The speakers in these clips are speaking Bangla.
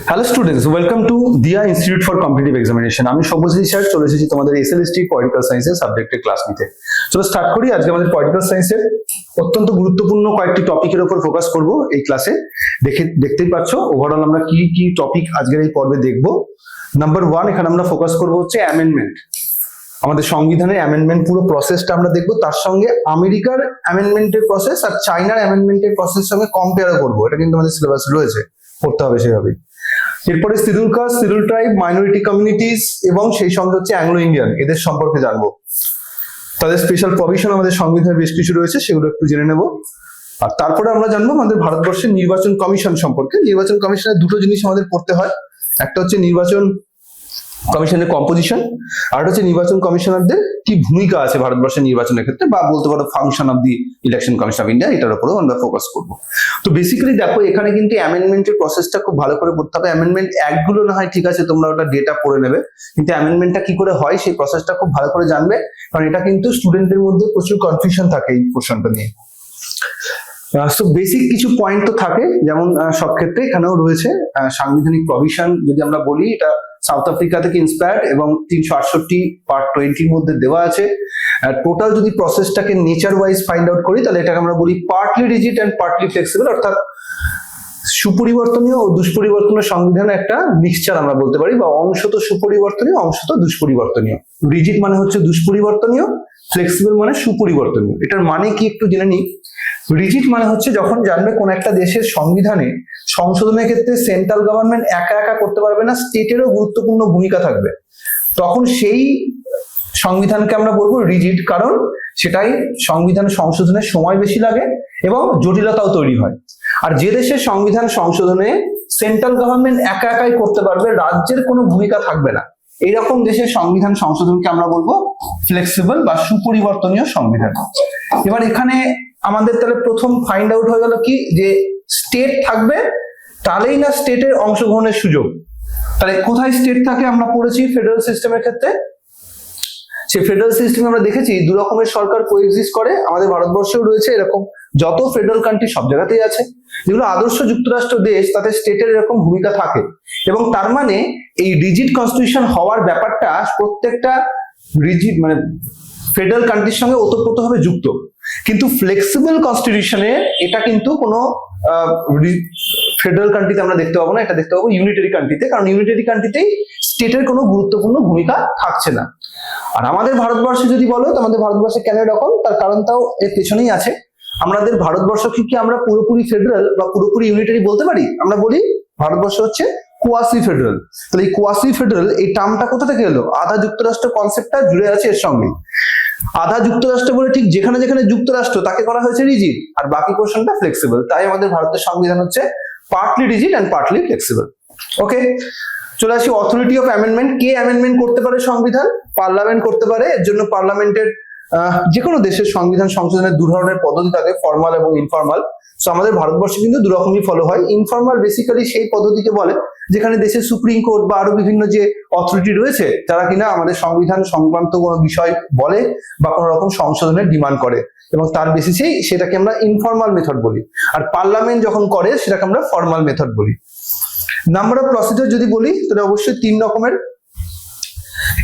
হ্যালো স্টুডেন্টস, ওয়েলকাম টু দিয়া ইনস্টিটিউট ফর কম্পিটিটিভ এক্সামিনেশন। আমি সব্যসাচী স্যার চলে এসেছি তোমাদের এসএলএসটি পলিটিক্যাল সায়েন্সের সাবজেক্টের ক্লাস নিতে। চলো স্টার্ট করি। আজকে আমাদের পলিটিক্যাল সায়েন্সের অত্যন্ত গুরুত্বপূর্ণ কয়েকটি টপিকের উপর ফোকাস করব এই ক্লাসে। দেখতেই পাচ্ছ ওভারঅল আমরা কি কি টপিক আজকের এই পর্বে দেখব। নাম্বার 1, এখানে আমরা ফোকাস করব হচ্ছে অ্যামেন্ডমেন্ট। আমাদের সংবিধানের অ্যামেন্ডমেন্ট পুরো প্রসেসটা আমরা দেখব, তার সঙ্গে আমেরিকার অ্যামেন্ডমেন্টের প্রসেস আর চায়নার অ্যামেন্ডমেন্টের প্রসেসের সঙ্গে কম্পেয়ার করব। এটা কিন্তু আমাদের সিলেবাস রয়েছে, পড়তে হবে সেভাবেই। এরপরে schedule caste, schedule tribe, minority communities এবং সেই সঙ্গে হচ্ছে অ্যাংলো ইন্ডিয়ান, এদের সম্পর্কে জানবো। তাদের স্পেশাল প্রভিশন আমাদের সংবিধানে বেশ কিছু রয়েছে, সেগুলো একটু জেনে নেব। আর তারপরে আমরা জানবো আমাদের ভারতবর্ষের নির্বাচন কমিশন সম্পর্কে। নির্বাচন কমিশনের দুটো জিনিস আমাদের পড়তে হয়, একটা হচ্ছে নির্বাচন কমিশনের কম্পোজিশন, আর হচ্ছে নির্বাচন কমিশনারদের কি ভূমিকা আছে ভারতবর্ষের নির্বাচনের ক্ষেত্রে, বা বলতে পারো function of the election commission of India, এটার উপরেও আমরা ফোকাস করব। তো বেসিক্যালি দেখো, এখানে কিন্তু অ্যামেন্ডমেন্টের প্রসেসটা খুব ভালো করে পড়তে হবে। অ্যামেন্ডমেন্ট অ্যাক্টগুলো না হয় ঠিক আছে, তোমরা ওটা ডেটা পড়ে নেবে, কিন্তু অ্যামেন্ডমেন্টটা কি করে হয় সেই প্রসেসটা খুব ভালো করে জানবে, কারণ এটা কিন্তু স্টুডেন্টদের মধ্যে প্রচুর কনফিউশন থাকে এই পোর্শনটা নিয়ে। সো বেসিক কিছু পয়েন্ট তো থাকে, যেমন সব ক্ষেত্রে এখানেও রয়েছে সাংবিধানিক প্রভিশন। যদি আমরা বলি, এটা সাউথ আফ্রিকা থেকে ইন্সপায়ার্ড এবং 368 পার্ট 20 মধ্যে দেওয়া আছে। টোটাল যদি প্রসেসটাকে নেচার ওয়াইজ ফাইন্ড আউট করি, তাহলে এটাকে আমরা বলি partly rigid and partly flexible, অর্থাৎ সুপরিবর্তনীয় ও দুষ্পরিবর্তনীয় সংবিধান একটা মিক্সচার আমরা বলতে পারি, বা অংশত সুপরিবর্তনীয় অংশত দুষ্পরিবর্তনীয়। রিজিড মানে হচ্ছে দুষ্পরিবর্তনীয়, ফ্লেক্সিবল মানে সুপরিবর্তনীয়। এটার মানে কি একটু জেনে নিই। রিজিড মানে হচ্ছে যখন জানবে কোন একটা দেশের সংবিধানে সংশোধনের ক্ষেত্রে সেন্ট্রাল গভর্নমেন্ট একা একা করতে পারবে না, স্টেটেরও গুরুত্বপূর্ণ ভূমিকা থাকবে, তখন সেই সংবিধানকে আমরা বলবো রিজিড, কারণ সেটাই সংবিধান সংশোধনের সময় বেশি লাগে এবং জটিলতাও তৈরি হয়। আর যে দেশের সংবিধান সংশোধনে সেন্ট্রাল গভর্নমেন্ট একা একাই করতে পারবে, রাজ্যের কোনো ভূমিকা থাকবে না, এইরকম দেশের সংবিধান সংশোধনকে আমরা বলবো ফ্লেক্সিবল বা সুপরিবর্তনীয় সংবিধান। এবার এখানে আমাদের তাহলে প্রথম ফাইন্ড আউট হয়ে গেল কি, যে স্টেট থাকবে তাহলেই না স্টেটের অংশগ্রহণের সুযোগ। তাহলে কোথায় স্টেট থাকে আমরা পড়েছি ফেডারেল সিস্টেমের ক্ষেত্রে। সেই ফেডারেল সিস্টেমে আমরা দেখেছি দু রকমের সরকার কোএক্সিস্ট করে, আমাদের ভারতবর্ষেও রয়েছে এরকম। যত ফেডারেল কান্ট্রি সব জায়গাতেই আছে, যেগুলো আদর্শ যুক্তরাষ্ট্র দেশ, তাতে স্টেটের এরকম ভূমিকা থাকে। এবং তার মানে এই রিজিড কনস্টিটিউশন হওয়ার ব্যাপারটা প্রত্যেকটা রিজিড মানে ফেডারেল কান্ট্রির সঙ্গে ওতপ্রোতভাবে যুক্ত। কিন্তু ফ্লেক্সিবল কনস্টিটিউশনে এটা কিন্তু কোনো ফেডারেল কান্ট্রিতে আমরা দেখতে পাবো না, এটা দেখতে পাবো ইউনিটারি কান্ট্রিতে, কারণ ইউনিটারি কান্ট্রিতেই স্টেটের কোনো গুরুত্বপূর্ণ ভূমিকা থাকছে না। আর আমাদের ভারতবর্ষে যদি বলো, তো আমাদের ভারতবর্ষে কেন এরকম, তার কারণটাও এর পেছনেই আছে। আমাদের ভারতবর্ষকে কি আমরা পুরোপুরি ফেডারেল বা পুরোপুরি ইউনিটারি বলতে পারি? আমরা বলি ভারতবর্ষ হচ্ছে কোয়াসি ফেডারেল। তাহলে এই কোয়াসি ফেডারেল এই টার্মটা কোথা থেকে এলো? আধা যুক্তরাষ্ট্র কনসেপ্টটা জুড়ে আছে এর সঙ্গে। আধা যুক্তরাষ্ট্র বলে ঠিক যেখানে যেখানে যুক্তরাষ্ট্র তাকে করা হয়েছে রিজিড, আর বাকি পোর্শনটা ফ্লেক্সিবল। তাই আমাদের ভারতের সংবিধান হচ্ছে partly rigid and partly flexible. Okay, চলে আসি অথরিটি অফ অ্যামেন্ডমেন্ট। কে অ্যামেন্ডমেন্ট করতে পারে সংবিধান? পার্লামেন্ট করতে পারে। এর জন্য পার্লামেন্টের যে কোনো দেশের সংবিধান সংশোধনের দু ধরনের পদ্ধতি থাকে, ফর্মাল এবং ইনফর্মাল। সো আমাদের ভারতবর্ষে কিন্তু দু রকমই ফলো হয়। ইনফর্মাল বেসিক্যালি সেই পদ্ধতিকে বলে যেখানে দেশের সুপ্রিম কোর্ট বা আরো বিভিন্ন যে অথরিটি রয়েছে, যারা কিনা আমাদের সংবিধান সংক্রান্ত কোনো বিষয় বলে বা কোনো রকম সংশোধনের ডিমান্ড করে, এবং তার বেসিসেই সেটাকে আমরা ইনফর্মাল মেথড বলি। আর পার্লামেন্ট যখন করে সেটাকে আমরা ফর্মাল মেথড বলি। নাম্বার অফ প্রসিডিওর যদি বলি, তাহলে অবশ্যই 3 রকমের।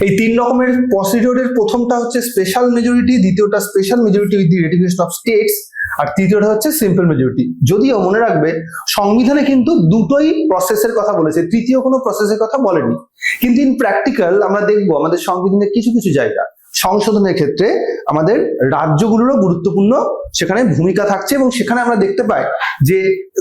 এই 3 রকমের প্রসিডিওরের প্রথমটা হচ্ছে স্পেশাল মেজরিটি, দ্বিতীয়টা special majority with the ratification of states, আর তৃতীয়টা হচ্ছে সিম্পল মেজরিটি। যদিও মনে রাখবে সংবিধানে কিন্তু দুটোই প্রসেসের কথা বলেছে, তৃতীয় কোনো প্রসেসের কথা বলেনি। কিন্তু ইন প্র্যাকটিক্যাল আমরা দেখবো আমাদের সংবিধানের কিছু কিছু জায়গা সংশোধনের ক্ষেত্রে আমাদের রাজ্যগুলোরও গুরুত্বপূর্ণ সেখানে ভূমিকা থাকছে, এবং সেখানে আমরা দেখতে পাই যে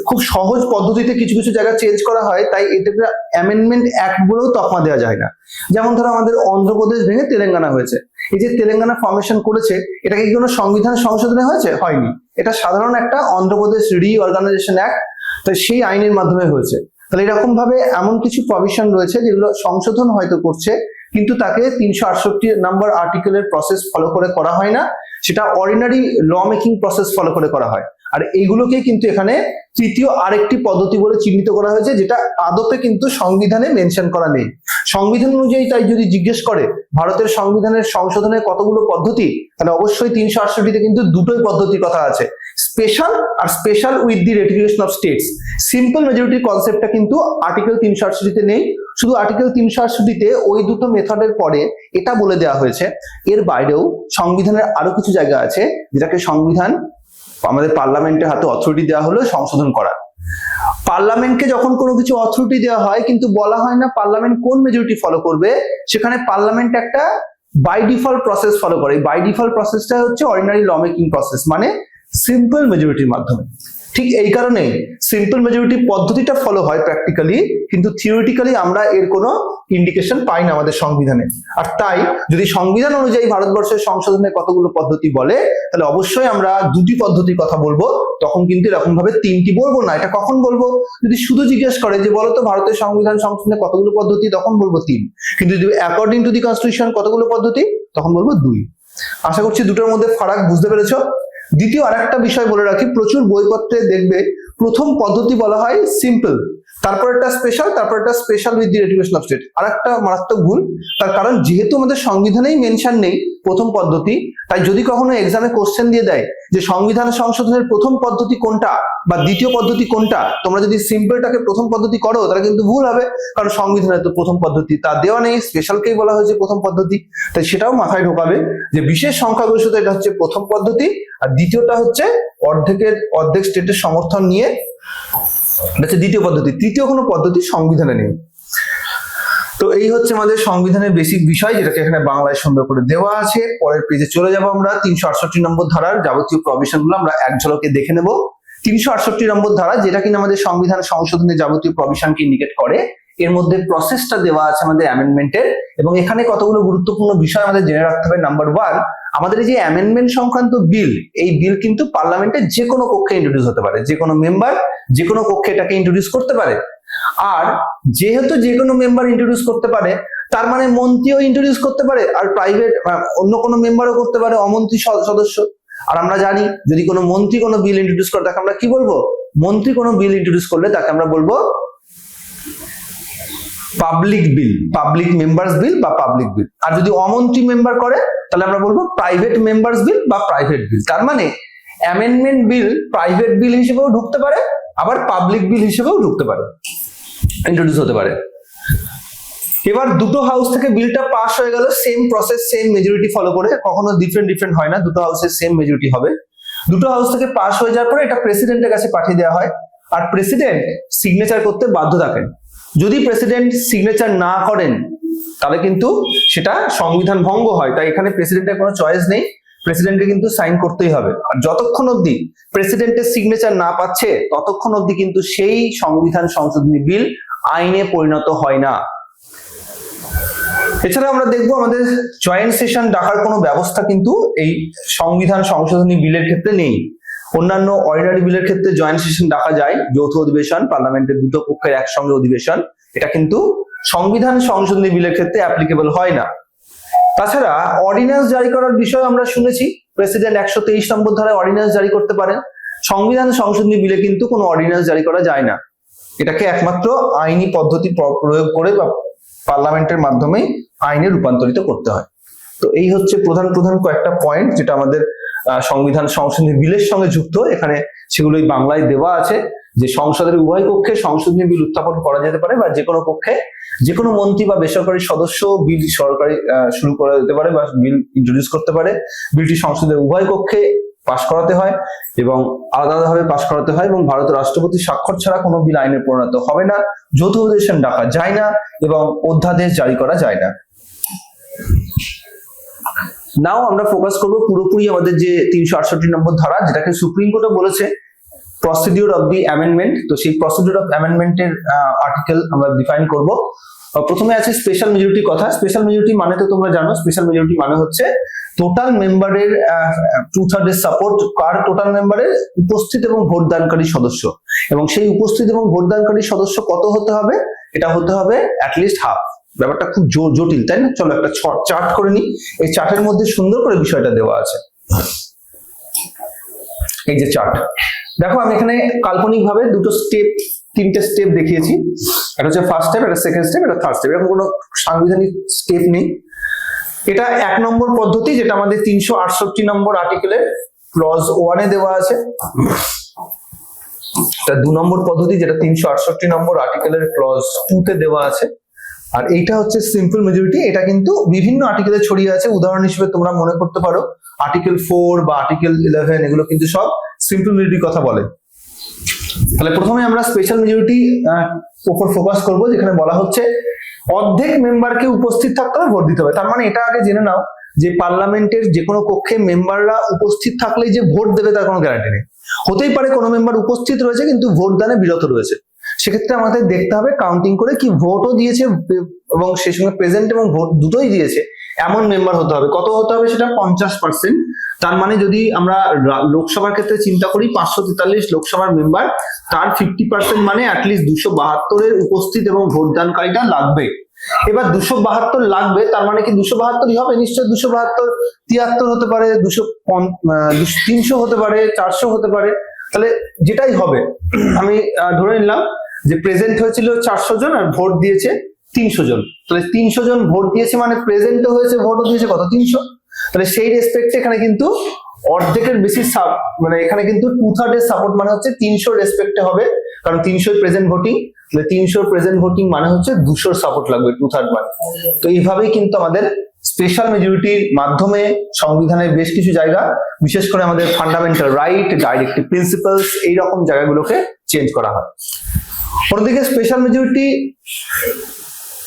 খুব সহজ পদ্ধতিতে কিছু কিছু জায়গা চেঞ্জ করা হয়। তাই এটাকে অ্যামেন্ডমেন্ট অ্যাক্ট বলেও তকমা দেওয়া যায় না। যেমন ধরো আমাদের অন্ধ্রপ্রদেশ ভেঙে তেলেঙ্গানা হয়েছে, এই যে তেলেঙ্গানা ফর্মেশন করেছে, এটা কি কোনো সংবিধান সংশোধনে হয়েছে? হয়নি। এটা সাধারণ একটা অন্ধ্রপ্রদেশ রিঅর্গানাইজেশন অ্যাক্ট, তাই সেই আইনের মাধ্যমে হয়েছে। তাহলে এরকম ভাবে এমন কিছু প্রভিশন রয়েছে যেগুলো সংশোধন হয়তো করছে, কিন্তু তাকে 368 নাম্বার আর্টিকেলের প্রসেস ফলো করে করা হয় না, সেটা ordinary law making process follow করে করা হয়। আর এইগুলোকে কিন্তু এখানে তৃতীয় আরেকটি পদ্ধতি বলে চিহ্নিত করা হয়েছে, যেটা আদতে কিন্তু সংবিধানে মেনশন করা নেই। সংবিধান অনুযায়ী তাই যদি জিজ্ঞেস করে ভারতের সংবিধানের সংশোধনের কতগুলো পদ্ধতি, তাহলে অবশ্যই 368তে কিন্তু দুটোই পদ্ধতির কথা আছে, স্পেশাল আর special with the ratification of states. Simple মেজরিটির কনসেপ্টটা কিন্তু আর্টিকেল 368 নেই, শুধু আর্টিকেল 368 ওই দুটো মেথডের পরে এটা বলে দেওয়া হয়েছে। এর বাইরেও সংবিধানের আরো কিছু জায়গা আছে যেটাকে সংবিধান আমাদের পার্লামেন্টের হাতে অথরিটি দেওয়া হলো সংশোধন করা। পার্লামেন্টকে যখন কোনো কিছু অথরিটি দেওয়া হয় কিন্তু বলা হয় না পার্লামেন্ট কোন মেজরিটি ফলো করবে, সেখানে পার্লামেন্ট একটা বাই ডিফল্ট প্রসেস ফলো করে। বাই ডিফল্ট প্রসেসটা হচ্ছে অর্ডিনারি ল মেকিং প্রসেস, মানে সিম্পল মেজরিটির মাধ্যমে। ঠিক এই কারণে সিম্পল মেজরিটি পদ্ধতিটা ফলো হয় প্র্যাকটিক্যালি, কিন্তু থিওরিটিক্যালি আমরা এর কোনো ইন্ডিকেশন পাই না আমাদের সংবিধানে। আর তাই যদি সংবিধান অনুযায়ী ভারতবর্ষের সংশোধনের কতগুলো পদ্ধতি বলে, তাহলে অবশ্যই আমরা দুটি পদ্ধতির কথা বলবো, তখন কিন্তু এরকম ভাবে তিনটি বলবো না। এটা কখন বলবো? যদি শুধু জিজ্ঞেস করে যে বলো তো ভারতের সংবিধান সংশোধনের কতগুলো পদ্ধতি, তখন বলবো 3। কিন্তু যদি অ্যাকর্ডিং টু দি কনস্টিটিউশন কতগুলো পদ্ধতি, তখন বলবো 2। আশা করছি দুটোর মধ্যে ফারাক বুঝতে পেরেছো। দ্বিতীয় আরেকটা বিষয় বলে রাখি, প্রচুর বইপত্রে দেখবে প্রথম পদ্ধতি বলা হয় সিম্পল, তারপর একটা স্পেশাল, তারপর একটা special with the ratification of state. আরেকটা মারাত্মক ভুল, তার কারণ যেহেতু আমাদের সংবিধানেই মেনশন নেই প্রথম পদ্ধতি, তাই যদি কখনো এক্সামে কোশ্চেন দিয়ে দেয় যে সংবিধান সংশোধনের প্রথম পদ্ধতি কোনটা বা দ্বিতীয় পদ্ধতি কোনটা, তোমরা যদি সিম্পলটাকে প্রথম পদ্ধতি করো তাহলে কিন্তু ভুল হবে, কারণ সংবিধানে তো প্রথম পদ্ধতি তা দেওয়া নেই, স্পেশালকেই বলা হয়েছে প্রথম পদ্ধতি। তাই সেটাও মাথায় ঢোকাবে যে বিশেষ সংখ্যাগরিষ্ঠতা এটা হচ্ছে প্রথম পদ্ধতি, আর দ্বিতীয়টা হচ্ছে অর্ধেক স্টেটের সমর্থন নিয়ে হচ্ছে দ্বিতীয় পদ্ধতি। তৃতীয় কোনো পদ্ধতি সংবিধানে নেই। তো এই হচ্ছে আমাদের সংবিধানের বেসিক বিষয়, যেটাকে এখানে বাংলায় সুন্দর করে দেওয়া আছে। পরের পেজে চলে যাব আমরা। 368 নম্বর ধারার যাবতীয় প্রভিশন গুলো আমরা এক ঝলকে দেখে নেব। 368 নম্বর ধারা, যেটা কিনা আমাদের সংবিধান সংশোধনের যাবতীয় প্রভিশনকে ইন্ডিকেট করে, এর মধ্যে প্রসেসটা দেওয়া আছে আমাদের অ্যামেন্ডমেন্টের, এবং এখানে কতগুলো গুরুত্বপূর্ণ বিষয় আমাদের জেনে রাখতে হবে। নাম্বার 1, আমাদের এই যে অ্যামেন্ডমেন্ট সংক্রান্ত বিল, এই বিল কিন্তু পার্লামেন্টের যে কোনো কক্ষে ইন্ট্রোডিউস হতে পারে, যে কোনো মেম্বার যে কোনো কক্ষে এটাকে ইন্ট্রোডিউস করতে পারে। আর যেহেতু যে কোনো মেম্বার ইন্ট্রোডিউস করতে পারে, তার মানে মন্ত্রীও ইন্ট্রোডিউস করতে পারে, আর প্রাইভেট অন্য কোনো মেম্বারও করতে পারে, অমন্ত্রী সদস্য। আর আমরা জানি যদি কোনো মন্ত্রী কোনো বিল ইন্ট্রোডিউস করে তাকে আমরা কি বলবো? মন্ত্রী কোনো বিল ইন্ট্রোডিউস করলে তাকে আমরা বলবো পাবলিক বিল, পাবলিক মেম্বার্স বিল বা পাবলিক বিল। আর যদি অমন্ত্রী মেম্বার করে তাহলে আমরা বলবো প্রাইভেট মেম্বার্স বিল বা প্রাইভেট বিল। তার মানে অ্যামেন্ডমেন্ট বিল প্রাইভেট বিল হিসেবেও ঢুকতে পারে, আবার পাবলিক বিল হিসেবেও ঢুকতে পারে, ইন্ট্রোডিউস হতে পারে। এবার দুটো হাউস থেকে বিলটা পাস হয়ে গেল, same process same majority follow করে, কখনো ডিফারেন্ট হয় না, দুটো হাউসের সেম মেজরিটি হবে। দুটো হাউস থেকে পাস হয়ে যাওয়ার পরে এটা প্রেসিডেন্টের কাছে পাঠিয়ে দেওয়া হয়, আর প্রেসিডেন্ট সিগনেচার করতে বাধ্য থাকেন। যদি প্রেসিডেন্ট সিগনেচার না করেন তাহলে কিন্তু সেটা সংবিধান ভঙ্গ হয়। তাই এখানে প্রেসিডেন্টের কোনো চয়েস নেই, প্রেসিডেন্টকে কিন্তু সাইন করতেই হবে। আর যতক্ষণ অবধি প্রেসিডেন্টের সিগনেচার না পাচ্ছে ততক্ষণ অবধি কিন্তু সেই সংবিধান সংশোধনী বিল আইনে পরিণত হয় না। এছাড়া আমরা দেখবো আমাদের জয়েন্ট সেশন ডাকার কোনো ব্যবস্থা কিন্তু এই সংবিধান সংশোধনী বিলের ক্ষেত্রে নেই। অন্যান্য অর্ডিনারি বিলের ক্ষেত্রে জয়েন্ট সেশন ডাকা যায়, যৌথ অধিবেশন, পার্লামেন্টের দুটো পক্ষের একসঙ্গে অধিবেশন, এটা কিন্তু সংবিধান সংশোধনী বিলের ক্ষেত্রে অ্যাপ্লিকেবল হয় না। তাছাড়া অর্ডিন্যান্স জারি করার বিষয় আমরা শুনেছি, প্রেসিডেন্ট 123 নম্বর ধারায় অর্ডিন্যান্স জারি করতে পারেন। সংবিধান সংশোধনী বিলে কিন্তু কোনো অর্ডিন্যান্স জারি করা যায় না, এটাকে একমাত্র আইনি পদ্ধতি প্রয়োগ করে বা পার্লামেন্টের মাধ্যমে আইনে রূপান্তরিত করতে হয়। তো এই হচ্ছে প্রধান কয়েকটা পয়েন্ট যেটা আমাদের সংবিধান সংশোধনী বিলের সঙ্গে যুক্ত। এখানে সেগুলোই বাংলায় দেওয়া আছে যে সংসদের উভয় কক্ষে সংশোধনী বিল উত্থাপন করা যেতে পারে, বা যে কোনো পক্ষে যে কোনো মন্ত্রী বা বেসরকারি সদস্য বিল সরকারি শুরু করে দিতে পারে বা বিল ইন্ট্রোডিউস করতে পারে। বিলটি সংসদের উভয় কক্ষে পাশ করাতে হয় এবং আলাদাভাবে পাশ করাতে হয়, এবং ভারতের রাষ্ট্রপতির স্বাক্ষর ছাড়া কোনো বিল আইনে পরিণত হবে না, যৌথ অধিবেশন ডাকা যায় না এবং অধ্যাদেশ জারি করা যায় না। নাও আমরা ফোকাস করব পুরোপুরি আমাদের যে 368 নম্বর ধারা, যেটাকে সুপ্রিম কোর্টে বলেছে প্রসিডিউর অফ দি অ্যামেন্ডমেন্ট। তো সেই প্রসিডিউর অফ অ্যামেন্ডমেন্টের আর্টিকেল আমরা ডিফাইন করব। প্রথমে আছে স্পেশাল মেজরিটি কথা। স্পেশাল মেজরিটি মানে তো তোমরা জানো, স্পেশাল মেজরিটি মানে হচ্ছে টোটাল মেম্বারের 2/3 সাপোর্ট, কার টোটাল মেম্বারের উপস্থিত এবং ভোটদানকারী সদস্য, এবং সেই উপস্থিত এবং ভোটদানকারী সদস্য কত হতে হবে? এটা হতে হবে অ্যাটলিস্ট হাফ। ব্যাপারটা খুব জটিল, তাই না? চলো একটা চার্ট করে নিই। এই চার্টের মধ্যে সুন্দর করে বিষয়টা দেওয়া আছে। এই যে চার্ট দেখো, আমি এখানে কাল্পনিক ভাবে তিনটে স্টেপ দেখিয়েছি। এটা হচ্ছে ফার্স্ট স্টেপ, এটা সেকেন্ড স্টেপ, এটা থার্ড স্টেপ। এরকম কোনো সাংবিধানিক স্টেপ নেই। এটা 1 নম্বর পদ্ধতি, যেটা আমাদের 368 নম্বর আর্টিকেলের ক্লজ 1 এ দেওয়া আছে। তা 2 নম্বর পদ্ধতি যেটা 368 নম্বর আর্টিকেলের ক্লজ 2 তে দেওয়া আছে। আর এইটা হচ্ছে সিম্পল মেজরিটি, এটা কিন্তু বিভিন্ন আর্টিকেলে ছড়িয়ে আছে। উদাহরণ হিসেবে তোমরা মনে করতে পারো আর্টিকেল 4 বা আর্টিকেল 11, এগুলো কিন্তু সব সিম্পল মেজরিটির কথা বলে। তাহলে প্রথমে আমরা স্পেশাল মেজরিটি উপর ফোকাস করব, যেখানে বলা হচ্ছে অর্ধেক মেম্বারকে উপস্থিত থাকতে হবে, ভোট দিতে হবে। তার মানে এটা আগে জেনে নাও যে পার্লামেন্টের যে কোনো কক্ষে মেম্বাররা উপস্থিত থাকলেই যে ভোট দেবে তার কোনো গ্যারান্টি নেই। হতেই পারে কোনো মেম্বার উপস্থিত রয়েছে কিন্তু ভোট দানে বিরত রয়েছে, সেক্ষেত্রে আমাদের দেখতে হবে কাউন্টিং করে কি ভোটও দিয়েছে এবং সেই সঙ্গে প্রেজেন্ট এবং ভোট দুটোই দিয়েছে এমন মেম্বার হতে হবে। কত হতে হবে সেটা 50%। তার মানে যদি আমরা লোকসভার ক্ষেত্রে চিন্তা করি 543 লোকসভার মেম্বার, তার 50% মানে অ্যাটলিস্ট 272 উপস্থিত এবং ভোটদানকারীটা লাগবে। এবার 272 লাগবে, তার মানে কি 272ই হবে? নিশ্চয় 272 73 হতে পারে, 300 হতে পারে, 400 হতে পারে। তাহলে যেটাই হবে আমি ধরে নিলাম যে প্রেজেন্ট হয়েছিল 400 জন আর ভোট দিয়েছে 300 জন। তাহলে 300 জন ভোট দিয়েছে মানে প্রেজেন্টও হয়েছে, ভোটও দিয়েছে কত? 300। তাহলে সেই রেসপেক্টে এখানে কিন্তু অর্ধেকের বেশি মানে এখানে কিন্তু 2/3 এর সাপোর্ট মানে হচ্ছে 300 রেসপেক্টে হবে, কারণ 300 প্রেজেন্ট ভোটিং। তাহলে 300 প্রেজেন্ট ভোটিং মানে হচ্ছে 200 সাপোর্ট লাগবে, 2/3 মানে। তো এইভাবেই কিন্তু আমাদের স্পেশাল মেজরিটির মাধ্যমে সংবিধানের বেশ কিছু জায়গা, বিশেষ করে আমাদের ফান্ডামেন্টাল রাইট, ডাইরেক্টিভ প্রিন্সিপালস, এইরকম জায়গাগুলোকে চেঞ্জ করা হয়। অন্যদিকে স্পেশাল মেজরিটি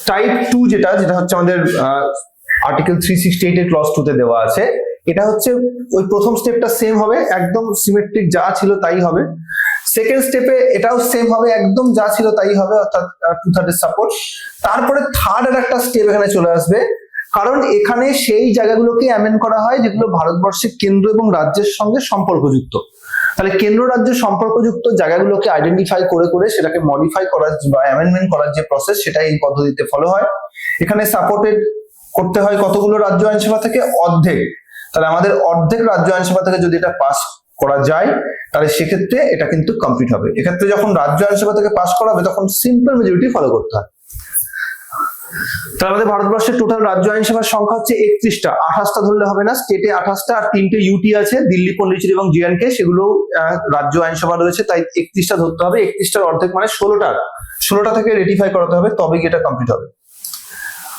টাইপ 2 যেটা হচ্ছে আমাদের আর্টিকেল 368 এর ক্লজ 2 তে দেওয়া আছে। এটা হচ্ছে ওই প্রথম স্টেপটা সেম হবে, একদম সিমেট্রিক, যা ছিল তাই হবে। সেকেন্ড স্টেপে এটাও সেম হবে, একদম যা ছিল তাই হবে, অর্থাৎ 2/3 এর সাপোর্ট। তারপরে থার্ড এর একটা স্টেপ এখানে চলে আসবে, কারণ এখানে সেই জায়গাগুলোকে অ্যামেন্ড করা হয় যেগুলো ভারতবর্ষের কেন্দ্র এবং রাজ্যের সঙ্গে সম্পর্কযুক্ত। তাহলে কেন্দ্র রাজ্য সম্পর্কযুক্ত জায়গাগুলোকে আইডেন্টিফাই করে করে সেটাকে মডিফাই করার বা অ্যামেন্ডমেন্ট করার যে প্রসেস, সেটা এই পদ্ধতিতে ফলো হয়। এখানে সাপোর্টেড করতে হয় কতগুলো রাজ্য আইনসভা থেকে? অর্ধেক। তাহলে আমাদের অর্ধেক রাজ্য আইনসভা থেকে যদি এটা পাস করা যায় তাহলে সেক্ষেত্রে এটা কিন্তু কমপ্লিট হবে। এক্ষেত্রে যখন রাজ্য আইনসভা থেকে পাস করা হবে তখন সিম্পল মেজরিটি ফলো করতে হয়। তাহলে আমাদের ভারতবর্ষের টোটাল রাজ্য আইনসভার সংখ্যা হচ্ছে 31টা। 28টা ধরলে হবে না, স্টেটে 28টা আর 3টে ইউটি আছে, দিল্লি, পন্ডিচেরি এবং জিএনকে, সেগুলো রাজ্য আইনসভা রয়েছে, তাই 31টা ধরতে হবে। 31টার অর্ধেক মানে 16টা থেকে রেটিফাই করাতে হবে, তবেই এটা কমপ্লিট হবে।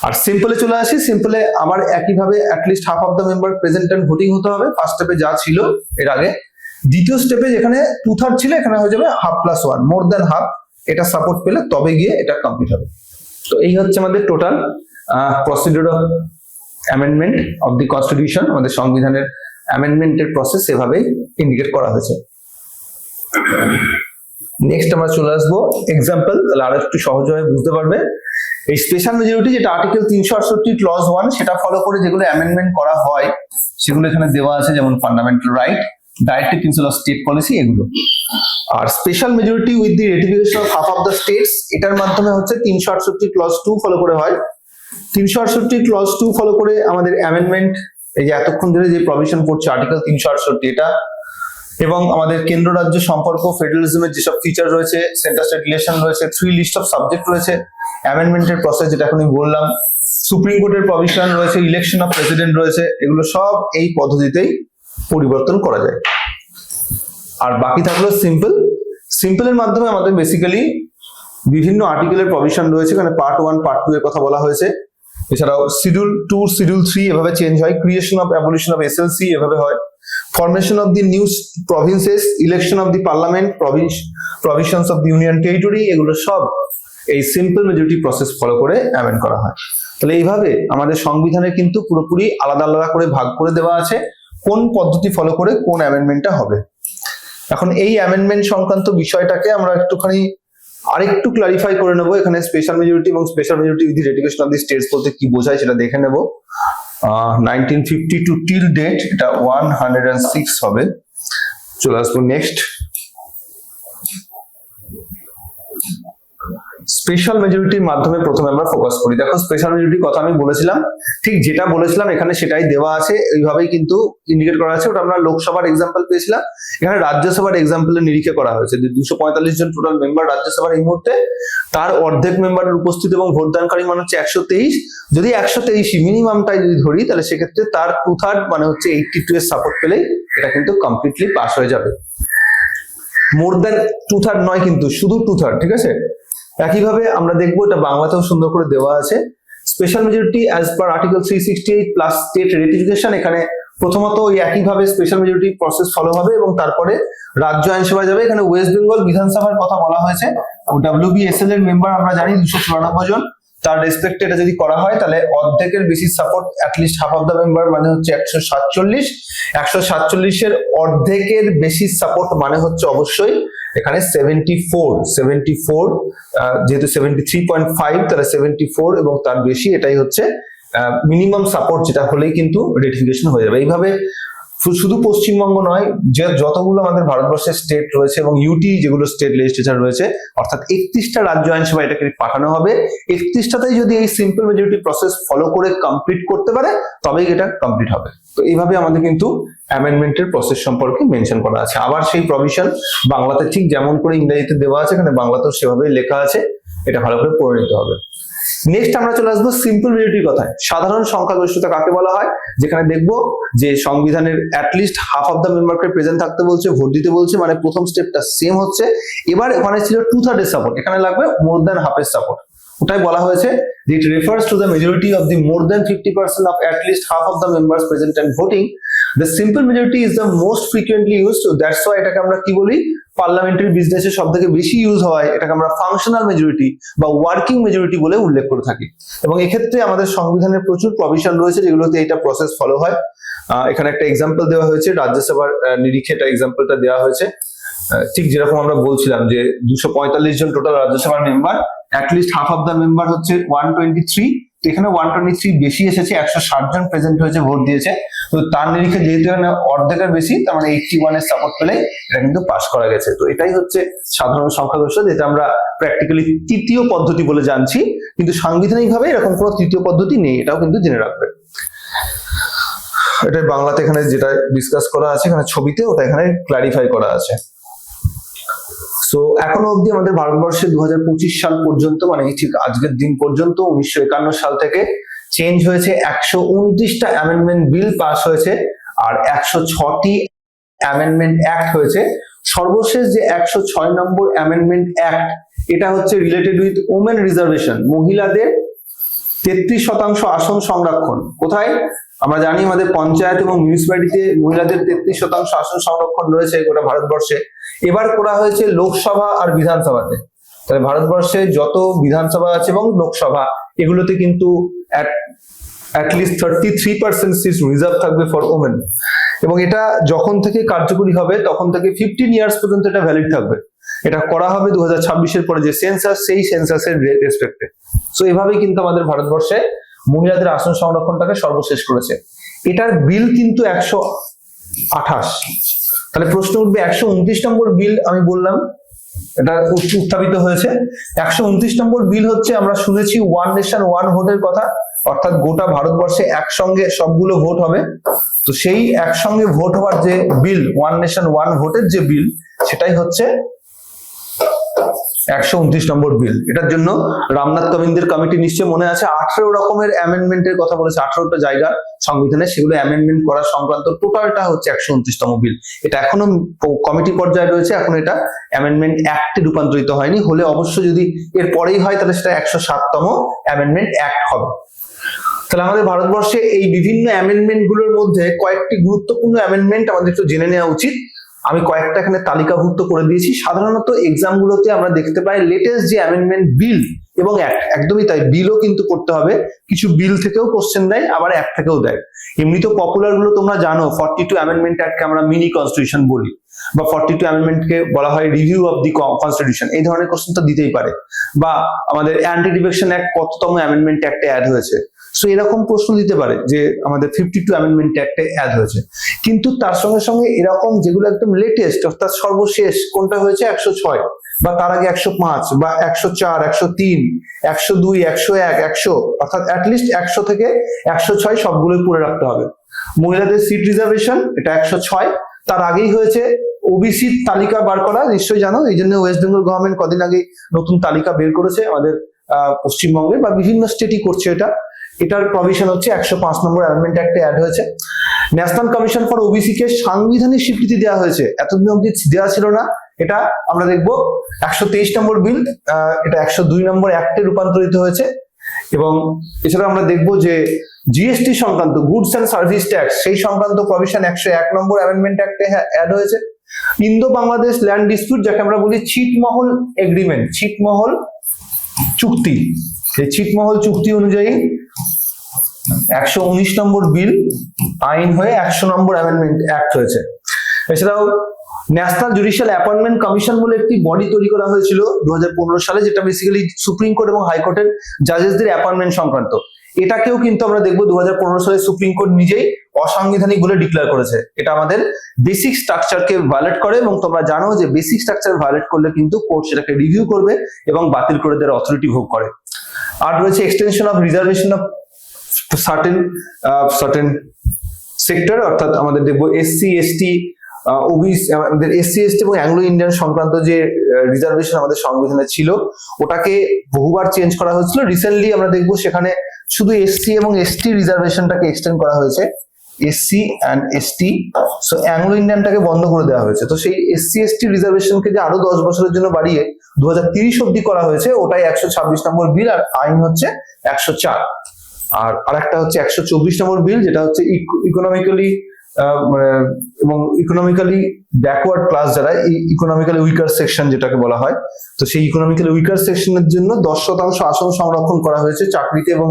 আর সিম্পলে চলে আসি, সিম্পলে আবার একইভাবে at least half of the member present and voting হতে হবে। ফার্স্ট স্টেপে যা ছিল এর আগে। দ্বিতীয় স্টেপে যেখানে 2/3 ছিল এখানে হয়ে যাবে হাফ প্লাস 1, মোর দ্যান হাফ। এটা সাপোর্ট পেলে তবে গিয়ে এটা কমপ্লিট হবে। তো এই হচ্ছে আমাদের total procedure of amendment of the constitution. আমাদের সংবিধানের অ্যামেন্ডমেন্টের প্রসেস এভাবেই ইন্ডিকেট করা হয়েছে। নেক্সট আমরা চলে আসবো এক্সাম্পল, তাহলে আরো একটু সহজভাবে বুঝতে পারবে। এই স্পেশাল মেজরিটি যেটা আর্টিকেল 368 ক্লজ 1, সেটা ফলো করে যেগুলো অ্যামেন্ডমেন্ট করা হয় সেগুলো এখানে দেওয়া আছে, যেমন fundamental right, directive principle of state policy, এগুলো। আর special majority with the ratification of half of the states, এটার মাধ্যমে হচ্ছে 368 ক্লজ 2 ফলো করে হয়। 368 ক্লজ 2 ফলো করে আমাদের অ্যামেন্ডমেন্ট, এই যে এতক্ষণ ধরে যে প্রভিশন করছে আর্টিকেল 368 এটা, এবং আমাদের কেন্দ্র রাজ্য সম্পর্ক, ফেডারেলিজমের যেসব ফিচার রয়েছে, সেন্টার স্টেট রিলেশন রয়েছে, 3 লিস্ট অফ সাবজেক্ট রয়েছে, অ্যামেন্ডমেন্টের প্রসেস যেটা এখনই বললাম, সুপ্রিম কোর্টের প্রভিশন রয়েছে, ইলেকশন অফ প্রেসিডেন্ট রয়েছে, এগুলো সব এই পদ্ধতিতেই পরিবর্তন করা যায়। আর বাকি থাকলো সিম্পল। সিম্পলের মাধ্যমে আমাদের বেসিক্যালি বিভিন্ন আর্টিকেলের প্রভিশন রয়েছে, এখানে পার্ট 1, পার্ট 2 এর কথা বলা হয়েছে। এছাড়াও শিডিউল 2, শিডিউল 3 এভাবে চেঞ্জ হয়, creation of abolition of SLC এভাবে হয়, formation of the new provinces, election of the parliament, provisions of the union territory, এগুলো সব এই সিম্পল মেজরিটি প্রসেস ফলো করে অ্যামেন্ড করা হয়। তাহলে এইভাবে আমাদের সংবিধানে কিন্তু পুরোপুরি আলাদা আলাদা করে ভাগ করে দেওয়া আছে কোন পদ্ধতি ফলো করে কোন অ্যামেন্ডমেন্টটা হবে। এখন এই অ্যামেন্ডমেন্ট সংক্রান্ত বিষয়টাকে আমরা একটুখানি আরেকটু ক্লারিফাই করে নেবো। এখানে স্পেশাল মেজরিটি এবং special majority with ratification of the states বলতে কি বোঝায় সেটা দেখে নেব। 1952 টিল ডেট এটা 106 হবে। চলে আসবো নেক্সট। স্পেশাল মেজরিটির মাধ্যমে প্রথমে আমরা ফোকাস করি। দেখো স্পেশাল মেজরিটির কথা আমি বলেছিলাম, ঠিক যেটা বলেছিলাম এখানে সেটাই দেওয়া আছে, এইভাবেই কিন্তু ইন্ডিকেট করা আছে। ওটা আমরা লোকসভার এক্সাম্পল পেয়েছিলাম, এখানে রাজ্যসভার এক্সাম্পলের নিরিখে করা হয়েছে যে 245 জন টোটাল মেম্বার রাজ্যসভার এই মুহূর্তে, তার অর্ধেক মেম্বারের উপস্থিত এবং ভোটদানকারী মানে হচ্ছে 123। যদি 123 মিনিমামটাই যদি ধরি তাহলে সেক্ষেত্রে তার 2/3 মানে হচ্ছে 82 এর সাপোর্ট পেলেই এটা কিন্তু কমপ্লিটলি পাস হয়ে যাবে। মোর দ্যান 2/3 নয় কিন্তু, শুধু 2/3, ঠিক আছে। একইভাবে আমরা দেখবো এটা বাংলাতেও সুন্দর করে দেওয়া আছে, special majority as per article 368 plus state ratification. এখানে প্রথমত ওই একইভাবে স্পেশাল মেজরিটি প্রসেস ফলো হবে এবং তারপরে রাজ্য আইনসভায় যাবে। এখানে ওয়েস্ট বেঙ্গল বিধানসভার কথা বলা হয়েছে, WBSL এর মেম্বার আমরা জানি 294 জন, তার রেসপেক্টে এটা যদি করা হয় তাহলে অর্ধেকের বেশি support, at least half of the member মানে হচ্ছে 147। 147 এর অর্ধেকের বেশি সাপোর্ট মানে হচ্ছে অবশ্যই এখানে 74, যেহেতু 73.5 তাহলে 74 এবং তার বেশি, এটাই হচ্ছে মিনিমাম সাপোর্ট, যেটা হলেই কিন্তু রেটিফিকেশন হয়ে যাবে। এইভাবে শুধু পশ্চিমবঙ্গ নয়, যে যতগুলো আমাদের ভারতবর্ষের স্টেট রয়েছে এবং ইউটি যেগুলো স্টেট লেজিসলেচার রয়েছে, অর্থাৎ 31টা রাজ্য আইনসভা এটাকে পাঠানো হবে। 31টাতেই যদি এই সিম্পল মেজরিটি প্রসেস ফলো করে কমপ্লিট করতে পারে তবেই এটা কমপ্লিট হবে। তো এইভাবে আমাদের কিন্তু অ্যামেন্ডমেন্টের প্রসেস সম্পর্কে মেনশন করা আছে। আবার সেই প্রভিশন বাংলাতে ঠিক যেমন করে ইংরেজিতে দেওয়া আছে এখানে বাংলাতেও সেভাবেই লেখা আছে, এটা ভালো করে পড়ে নিতে হবে। নেক্সট আমরা চলে আসবো সিম্পল মেজরিটির কথায়। সাধারণ সংখ্যাগরিষ্ঠতা কাকে বলা হয়, যেখানে দেখবো যে সংবিধানের অ্যাটলিস্ট হাফ অফ দ্য মেম্বারকে প্রেজেন্ট থাকতে বলছে, ভোট দিতে বলছে, মানে প্রথম স্টেপটা সেম হচ্ছে। এবার ওখানে ছিল 2/3 এর সাপোর্ট, এখানে লাগবে মোর দ্যান হাফ এর সাপোর্ট। ওটাই বলা হয়েছে যে it refers to the majority of the more than 50% of at least half of the members present and voting. The simple majority is the most frequently used, that's why এটাকে আমরা কি বলি, পার্লামেন্টারি বিজনেসে সব থেকে বেশি ইউজ হয়, এটাকে আমরা ফাংশনাল মেজরিটি বা ওয়ার্কিং মেজরিটি বলে উল্লেখ করে থাকি। এবং এক্ষেত্রে আমাদের সংবিধানের প্রচুর প্রভিশন রয়েছে যেগুলোতে এটা প্রসেস ফলো হয়। এখানে একটা এক্সাম্পল দেওয়া হয়েছে, রাজ্যসভার নিরিখে এটা এক্সাম্পলটা দেওয়া হয়েছে। ঠিক যেরকম আমরা বলছিলাম যে 245 জন টোটাল রাজ্যসভার member, at least half of the member হচ্ছে 123, তো এখানে 123 বেশি এসেছে, 160 জন প্রেজেন্ট হয়েছে, ভোট দিয়েছে। তো তার নিরিখে যেহেতু এখানে অর্ধেকের বেশি, তার মানে 81 এর সাপোর্ট পেলে এটা কিন্তু পাস করা গেছে। তো এটাই হচ্ছে সাধারণ সংখ্যাগরিষ্ঠ, যেটা আমরা প্র্যাকটিক্যালি তৃতীয় পদ্ধতি বলে জানছি, কিন্তু সাংবিধানিক ভাবে এরকম কোনো তৃতীয় পদ্ধতি নেই, এটাও কিন্তু জেনে রাখবে। এটা বাংলাতে এখানে যেটা ডিসকাস করা আছে এখানে ছবিতে, ওটা এখানে ক্লারিফাই করা আছে। তো এখনো অবধি আমাদের ভারতবর্ষে 2025 সাল পর্যন্ত, মানে ঠিক আজকের দিন পর্যন্ত 1951 সাল থেকে চেঞ্জ হয়েছে 129টা অ্যামেন্ডমেন্ট বিল পাস হয়েছে আর 106টি অ্যামেন্ডমেন্ট অ্যাক্ট হয়েছে। সর্বশেষ যে 106 নম্বর অ্যামেন্ডমেন্ট অ্যাক্ট, এটা হচ্ছে রিলেটেড উইথ ওমেন রিজার্ভেশন, মহিলাদের 33% আসন সংরক্ষণ। কোথায় আমরা জানি আমাদের পঞ্চায়েত এবং মিউনিসিপ্যালিটিতে মহিলাদের 33% আসন সংরক্ষণ রয়েছে গোটা ভারতবর্ষে। এবার করা হয়েছে লোকসভা আর বিধানসভাতে। তাহলে ভারতবর্ষে যত বিধানসভা আছে এবং লোকসভা, এগুলোতে কিন্তু অ্যাটলিস্ট 33% সিট রিজার্ভ থাকবে ফর ওমেন। এবং এটা যখন থেকে কার্যকরী হবে তখন থেকে 15 ইয়ার্স পর্যন্ত এটা ভ্যালিড থাকবে। এটা করা হবে 2026-এর পরে যে সেন্সাস, সেই সেন্সাসের রেসপেক্টে। সো এভাবেই কিন্তু আমাদের ভারতবর্ষে মহিলাদের আসন সংরক্ষণটাকে সর্বশেষ করেছে। এটার বিল কিন্তু 128। তাহলে প্রশ্ন উঠবে 129 নম্বর বিল আমি বললাম, এটা উত্থাপিত হয়েছে। 129 নম্বর বিল হচ্ছে, আমরা শুনেছি ওয়ান নেশন ওয়ান ভোটের কথা, অর্থাৎ গোটা ভারতবর্ষে একসঙ্গে সবগুলো ভোট হবে। তো সেই একসঙ্গে ভোট হওয়ার যে বিল, ওয়ান নেশন ওয়ান ভোটের যে বিল, সেটাই হচ্ছে 129 নম্বর বিল। এটার জন্য রামনাথ কোবিন্দের কমিটি নিশ্চয় মনে আছে, 18 রকমের অ্যামেন্ডমেন্টের কথা বলেছে, 18টা জায়গা সংবিধানে, সেগুলো অ্যামেন্ডমেন্ট করা সংক্রান্ত টোটালটা হচ্ছে 129তম বিল। এটা এখনো কমিটি পর্যায়ে রয়েছে, এখন এটা অ্যামেন্ডমেন্ট অ্যাক্টে রূপান্তরিত হয়নি। হলে অবশ্য যদি এর পরেই হয় তাহলে সেটা 107তম অ্যামেন্ডমেন্ট অ্যাক্ট হবে। তাহলে আমাদের ভারতবর্ষে এই বিভিন্ন অ্যামেন্ডমেন্ট গুলোর মধ্যে কয়েকটি গুরুত্বপূর্ণ অ্যামেন্ডমেন্ট আমাদের একটু জেনে নেওয়া উচিত। আমি কয়েকটা এখানে তালিকাভুক্ত করে দিয়েছি। সাধারণত এক্সাম গুলোতে আমরা দেখতে পাই লেটেস্ট যে অ্যামেন্ডমেন্ট বিল এবং অ্যাক্ট, একদমই তাই, বিলও কিন্তু করতে হবে। কিছু বিল থেকেও কোশ্চেন দেয়, আবার অ্যাক্ট থেকেও দেয়। এমনি তো পপুলার গুলো তোমরা জানো, 42 অ্যামেন্ডমেন্ট অ্যাক্টকে আমরা মিনি কনস্টিটিউশন বলি, বা 42 অ্যামেন্ডমেন্টকে বলা হয় রিভিউ অফ দি কনস্টিটিউশন, এই ধরনের কোশ্চেন তো দিতেই পারে। বা আমাদের অ্যান্টি ডিফেকশন অ্যাক্ট কততম অ্যামেন্ডমেন্ট অ্যাক্টে অ্যাড হয়েছে, সো এরকম প্রশ্ন দিতে পারে যে আমাদের 52 অ্যামেন্ডমেন্ট অ্যাক্টে অ্যাড হয়েছে, কিন্তু তার সঙ্গে সঙ্গে এরকম যেগুলো একদম লেটেস্ট অর্থাৎ সর্বশেষ কোনটা হয়েছে 106 বা তার আগে 105 বা 104, 103, 102, 101, 100 অর্থাৎ অ্যাটলিস্ট 100 থেকে 106 সবগুলোই পড়ে রাখতে হবে। মহিলাদের সিট রিজার্ভেশন এটা 106, তার আগেই হয়েছে ওবিসি তালিকা বার করা, নিশ্চয়ই জানো, এই জন্য ওয়েস্ট বেঙ্গল গভর্নমেন্ট কদিন আগে নতুন তালিকা বের করেছে আমাদের পশ্চিমবঙ্গে বা বিভিন্ন স্টেটই করছে এটা। এটার প্রভিশন হচ্ছে 105 নম্বর অ্যামেন্ডমেন্ট অ্যাক্টে অ্যাড হয়েছে। ন্যাশনাল কমিশন ফর ওবিসি কে সাংবিধানিক স্বীকৃতি দেওয়া হয়েছে, এতদিন অব্দি দেওয়া ছিল না। এটা আমরা দেখবো 123 নম্বর বিল, এটা 102 নম্বর অ্যাক্টে রূপান্তরিত হয়েছে। এবং এছাড়া আমরা দেখবো যে জিএসটি সংক্রান্ত গুডস অ্যান্ড সার্ভিস ট্যাক্স সেই সংক্রান্ত প্রভিশন 101 নম্বর অ্যামেন্ডমেন্ট অ্যাক্টে অ্যাড হয়েছে। ইন্দো বাংলাদেশ ল্যান্ড ডিসপিউট, যাকে আমরা বলি ছিটমহল এগ্রিমেন্ট, ছিটমহল চুক্তি, এই ছিটমহল চুক্তি অনুযায়ী 119 নম্বর বিল আইন হয়ে 100 নম্বর অ্যামেন্ডমেন্ট অ্যাক্ট হয়েছে। এছাড়াও ন্যাশনাল জুডিশিয়াল অ্যাপয়েন্টমেন্ট কমিশন বলে একটি বডি তৈরি করা হয়েছিল 2015 সালে, যেটা বেসিক্যালি সুপ্রিম কোর্ট এবং হাইকোর্টের জাজেসদের অ্যাপয়েন্টমেন্ট সংক্রান্ত। এটাকেও কিন্তু আমরা দেখবো 2015 সালে সুপ্রিম কোর্ট নিজেই অসাংবিধানিক বলে ডিক্লেয়ার করেছে। এটা আমাদের বেসিক স্ট্রাকচারকে ভায়োলেট করে, এবং তোমরা জানো যে বেসিক স্ট্রাকচার ভায়োলেট করলে কিন্তু কোর্ট সেটাকে রিভিউ করবে এবং বাতিল করে দেওয়ার অথরিটি ভোগ করে। আর রয়েছে extension of reservation of certain sector, অর্থাৎ আমাদের দেখবো এসসি এসটি ওবিসি, আমাদের এসসি এসটি এবং অ্যাংলো ইন্ডিয়ান সংক্রান্ত যে রিজার্ভেশন আমাদের সংবিধানে ছিল ওটাকে বহুবার চেঞ্জ করা হয়েছিল। রিসেন্টলি আমরা দেখবো সেখানে শুধু এসসি এবং এসটি রিজার্ভেশনটাকে এক্সটেন্ড করা হয়েছে, SC and ST, so Anglo ইন্ডিয়ানটাকে বন্ধ করে দেওয়া হয়েছে। তো সেই এসসি এসটি রিজার্ভেশনকে যে আরো 10 বছরের জন্য বাড়িয়ে 2030 অব্দি করা হয়েছে, ওটাই 126 নম্বর বিল, আর আইন হচ্ছে 104। আর আরেকটা হচ্ছে 124 নম্বর বিল, যেটা হচ্ছে ইকোনমিক্যালি এবং ইকোনমিক্যালি ব্যাকওয়ার্ড ক্লাস, যারা ইকোনমিক্যালি উইকার সেকশন যেটাকে বলা হয়, তো সেই ইকোনমিক্যালি উইকার সেকশনের জন্য 10% আসন সংরক্ষণ করা হয়েছে চাকরিতে এবং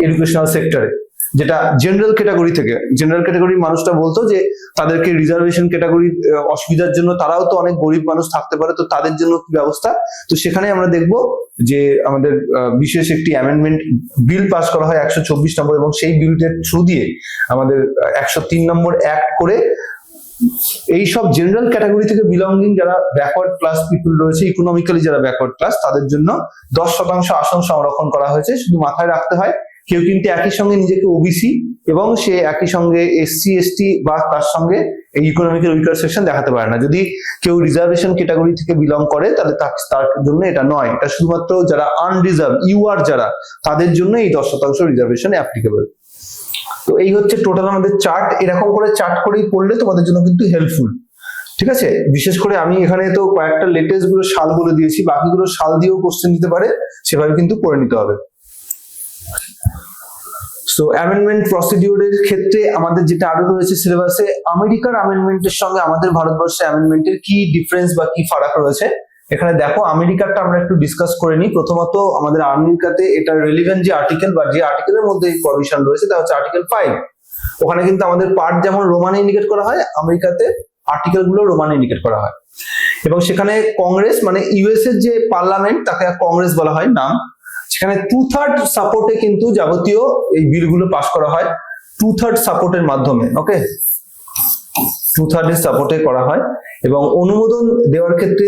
এডুকেশনাল সেক্টরে, যেটা জেনারেল ক্যাটাগরি থেকে, জেনারেল ক্যাটাগরির মানুষটা বলতো যে তাদেরকে রিজার্ভেশন ক্যাটাগরি অসুবিধার জন্য, তারাও তো অনেক গরিব মানুষ থাকতে পারে, তো তাদের জন্য কি ব্যবস্থা। তো সেখানে আমরা দেখবো যে আমাদের বিশেষ একটি অ্যামেন্ডমেন্ট বিল পাস করা হয় 124 নম্বর, এবং সেই বিলটার থ্রু দিয়ে আমাদের 103 নম্বর অ্যাক্ট করে এই সব জেনারেল ক্যাটাগরি থেকে বিলঙ্গিং যারা ব্যাকওয়ার্ড ক্লাস পিপল রয়েছে, ইকোনমিক্যালি যারা ব্যাকওয়ার্ড ক্লাস, তাদের জন্য 10% আসন সংরক্ষণ করা হয়েছে। শুধু মাথায় রাখতে হয় কেউ কিন্তু একই সঙ্গে নিজেকে ওবিসি এবং সে একই সঙ্গে এসসি এসটি বা তার সঙ্গে এই ইকোনমিক্যাল উইকার সেকশন দেখাতে পারে না। যদি কেউ রিজার্ভেশন ক্যাটাগরি থেকে বিলং করে তাহলে তার জন্য এটা নয়, এটা শুধুমাত্র যারা আনরিজার্ভ ইউআর যারা, তাদের জন্য এই 10% রিজার্ভেশন অ্যাপ্লিকেবল। তো এই হচ্ছে টোটাল আমাদের চার্ট। এরকম করে চার্ট করেই পড়লে তোমাদের জন্য কিন্তু হেল্পফুল, ঠিক আছে। বিশেষ করে আমি এখানে তো কয়েকটা লেটেস্ট গুলো সাল বলে দিয়েছি, বাকিগুলো সাল দিয়েও কোশ্চেন দিতে পারে, সেভাবে কিন্তু পড়ে নিতে হবে। সো অ্যামেন্ডমেন্ট প্রসিডিউরের ক্ষেত্রে আমাদের যেটা আরো রয়েছে সিলেবাসে, আমেরিকার অ্যামেন্ডমেন্টের সঙ্গে আমাদের ভারতবর্ষের অ্যামেন্ডমেন্টের কি ডিফারেন্স বা কি ফারাক রয়েছে। এখানে দেখো আমেরিকারটা আমরা একটু ডিসকাস করে নিই। প্রথমত আমাদের আমেরিকাতে এটা রেলিভেন্ট যে আর্টিকেল বা যে আর্টিকেলের মধ্যে প্রভিশন রয়েছে তা হচ্ছে আর্টিকেল 5। ওখানে কিন্তু আমাদের পার্ট যেমন রোমানে ইন্ডিকেট করা হয়, আমেরিকাতে আর্টিকেল গুলো রোমানে ইন্ডিকেট করা হয়, এবং সেখানে কংগ্রেস মানে ইউএস এর যে পার্লামেন্ট তাকে কংগ্রেস বলা হয় নাম, সেখানে 2/3 সাপোর্টে কিন্তু যাবতীয় এই বিলগুলো পাস করা হয়, 2/3 সাপোর্টের মাধ্যমে। ওকে, 2/3 এর সাপোর্টে করা হয়, এবং অনুমোদন দেওয়ার ক্ষেত্রে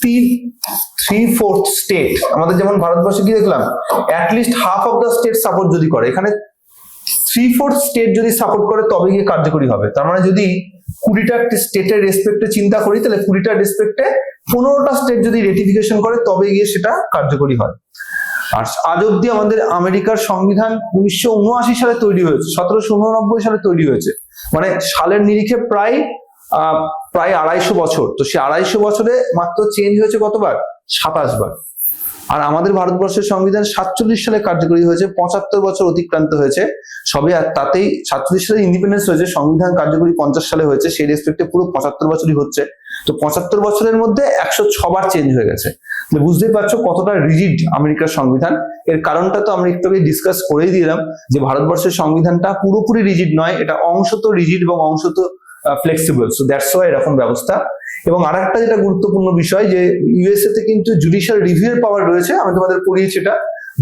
3/4 স্টেট, আমাদের যেমন ভারতবর্ষে কি দেখলাম at least half of the state support যদি করে, এখানে 3/4 স্টেট যদি সাপোর্ট করে তবে গিয়ে কার্যকরী হবে। তার মানে যদি 20টা স্টেটের রেসপেক্টে চিন্তা করি, তাহলে 20টা রেসপেক্টে 15টা স্টেট যদি রেটিফিকেশন করে তবে গিয়ে সেটা কার্যকরী হয়। আর আজ অব্দি আমাদের আমেরিকার সংবিধান 1979 সালে তৈরি হয়েছে, 1789 সালে তৈরি হয়েছে, মানে সালের নিরিখে প্রায় 250 বছর। তো সেই 250 বছরে মাত্র চেঞ্জ হয়েছে কতবার? 27 বার। আর আমাদের ভারতবর্ষের সংবিধান 47 সালে কার্যকরী হয়েছে, 75 বছর অতিক্রান্ত হয়েছে সবে, আর তাতেই 47 সালে ইন্ডিপেন্ডেন্স হয়েছে, সংবিধান কার্যকরী 50 সালে হয়েছে, সেই রেসপেক্টে পুরো 75 বছরই হচ্ছে। তো 75 বছরের মধ্যে 106 বার চেঞ্জ হয়ে গেছে। বুঝতেই পারছো কতটা রিজিড আমেরিকার সংবিধান। এর কারণটা তো আমরা একটু আগে ডিসকাস করেই দিলাম যে ভারতবর্ষের সংবিধানটা পুরোপুরি রিজিড নয়, এটা অংশত রিজিড এবং অংশত ফ্লেক্সিবল, সো দ্যাটস ওয়াই এরকম ব্যবস্থা। এবং আরেকটা যেটা গুরুত্বপূর্ণ বিষয় যে ইউএসএ তে কিন্তু জুডিশিয়াল রিভিউ এর পাওয়ার রয়েছে, আমি তোমাদের পড়িয়েছি এটা,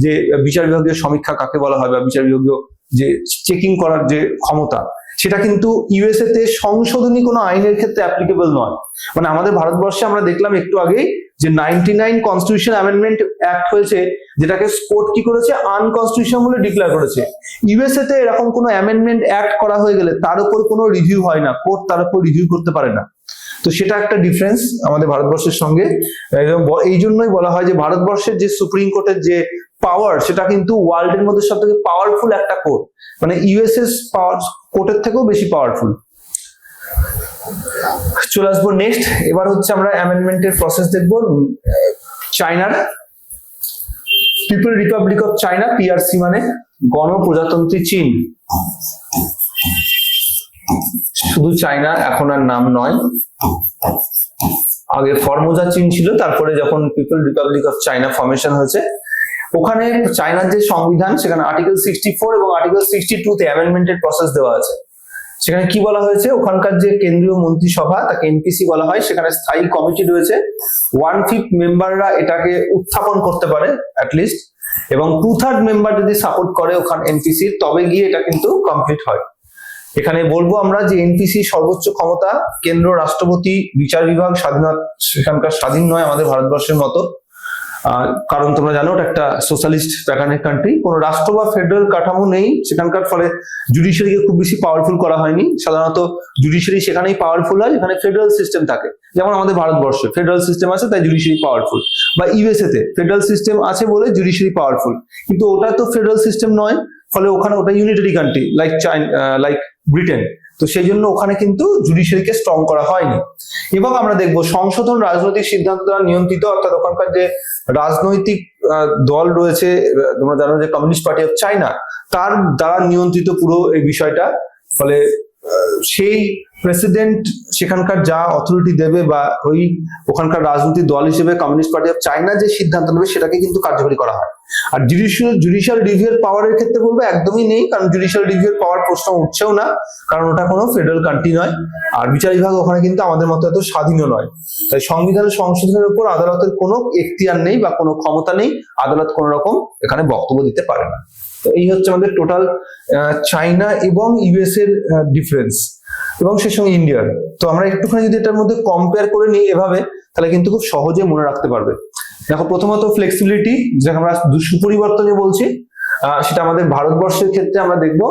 যে বিচার বিভাগীয় সমীক্ষা কাকে বলা হয় বা বিচার বিভাগীয় যে চেকিং করার যে ক্ষমতা, সেটা কিন্তু ইউএসএ তে সংশোধনী কোনো আইনের ক্ষেত্রে অ্যাপ্লিকেবল নয়। মানে আমাদের ভারতবর্ষে আমরা দেখলাম একটু আগেই যে 99 কনস্টিটিউশন অ্যামেন্ডমেন্ট অ্যাক্ট হয়েছে, যেটাকে কোর্ট কি করেছে, আনকনস্টিটিউশনাল বলে ডিক্লেয়ার করেছে। ইউএসএ তে এরকম কোনো অ্যামেন্ডমেন্ট অ্যাক্ট করা হয়ে গেলে তার উপর কোনো রিভিউ হয় না, কোর্ট তার উপর রিভিউ করতে পারে না। তো সেটা একটা ডিফারেন্স আমাদের ভারতবর্ষের সঙ্গে। এই জন্যই বলা হয় যে ভারতবর্ষের যে সুপ্রিম কোর্টের যে পাওয়ার, সেটা কিন্তু ওয়ার্ল্ডের মধ্যে সব থেকে পাওয়ারফুল একটা কোর্ট, মানে ইউএসএস পাওয়ার কোর্টের থেকেও বেশি পাওয়ারফুল। চলে আসবো নেক্সট। এবার হচ্ছে আমরা অ্যামেন্ডমেন্টের প্রসেস দেখবো। চায়নার people Republic of China, PRC মানে গণপ্রজাতন্ত্রী চীন। শুধু চায়না এখন আর নাম নয়, আগে ফরমোজা চীন ছিল, তারপরে যখন people Republic of China formation হয়েছে, ওখানে চায়নার যে সংবিধান, সেখানে আর্টিকেল 64 এবং আর্টিকেল 62 তে অ্যামেন্ডমেন্টের প্রসেস দেওয়া আছে। সেখানে কি বলা হয়েছে, ওখানকার যে কেন্দ্রীয় মন্ত্রিসভা, তাকে এনপিসি বলা হয়, সেখানে স্থায়ী কমিটি রয়েছে, 1/5 মেম্বাররা এটাকে উত্থাপন করতে পারে অ্যাটলিস্ট, এবং 2/3 মেম্বার যদি সাপোর্ট করে ওখানে এনপিসি, তবে গিয়ে এটা কিন্তু কমপ্লিট হয়। এখানে বলবো আমরা যে এনপিসি সর্বোচ্চ ক্ষমতা, কেন্দ্র রাষ্ট্রপতি, বিচার বিভাগ স্বাধীনতা সেখানকার স্বাধীন নয় আমাদের ভারতবর্ষের মতো, কারণ তোমরা জানো এটা একটা সোশ্যালিস্ট প্যাটার্নের কান্ট্রি, কোনো রাষ্ট্র বা ফেডারেল কাঠামো নেই সেখানকার, ফলে জুডিশিয়ারিকে খুব বেশি পাওয়ারফুল করা হয়নি। সাধারণত জুডিশিয়ারি সেখানেই পাওয়ারফুল হয় যেখানে ফেডারেল সিস্টেম থাকে, যেমন আমাদের ভারতবর্ষে ফেডারেল সিস্টেম আছে তাই জুডিশিয়ারি পাওয়ারফুল, বা ইউএসএ তে ফেডারেল সিস্টেম আছে বলে জুডিশিয়ারি পাওয়ারফুল, কিন্তু ওটা তো ফেডারেল সিস্টেম নয়, ফলে ওখানে ওটা ইউনিটারি কান্ট্রি লাইক ব্রিটেন, তো সেই জন্য ওখানে কিন্তু জুডিশিয়ারিকে স্ট্রং করা হয়নি। এবং আমরা দেখবো সংশোধন রাজনৈতিক সিদ্ধান্ত দ্বারা নিয়ন্ত্রিত, অর্থাৎ ওখানকার যে রাজনৈতিক দল রয়েছে, তোমরা জানো যে কমিউনিস্ট পার্টি অফ চায়না, তার দ্বারা নিয়ন্ত্রিত পুরো এই বিষয়টা, ফলে সেই প্রেসিডেন্ট সেখানকার যা অথরিটি দেবে বা ওই ওখানকার রাজনৈতিক দল হিসেবে কমিউনিস্ট পার্টি অফ চায়না যে সিদ্ধান্ত নেবে সেটাকে কিন্তু কার্যকরী করা হয়। আর জুডিশিয়াল রিভিউর পাওয়ারের ক্ষেত্রে বলবো একদমই নেই, কারণ জুডিশিয়াল রিভিউর পাওয়ার প্রশ্ন উঠছেও না, কারণ ওটা কোনো ফেডারেল কান্ট্রি নয়। আর বিচার বিভাগ ওখানে কিন্তু আমাদের মতো এত স্বাধীনও নয়, তাই সংবিধানের সংশোধনের উপর আদালতের কোনো এখতিয়ার নেই বা কোনো ক্ষমতা নেই, আদালত কোনো রকম এখানে বক্তব্য দিতে পারে না। তো এই হচ্ছে আমাদের টোটাল চায়না এবং ইউএস এর ডিফারেন্স, এবং সেই সঙ্গে ইন্ডিয়ার। তো আমরা একটুখানি যদি এটার মধ্যে কম্পেয়ার করে নিই এভাবে, তাহলে কিন্তু খুব সহজে মনে রাখতে পারবে। দেখো, প্রথমত ফ্লেক্সিবিলিটি, যাকে আমরা দুষ্পরিবর্তনীয় বলছি, সেটা আমাদের ভারতবর্ষের ক্ষেত্রে আমরা দেখবো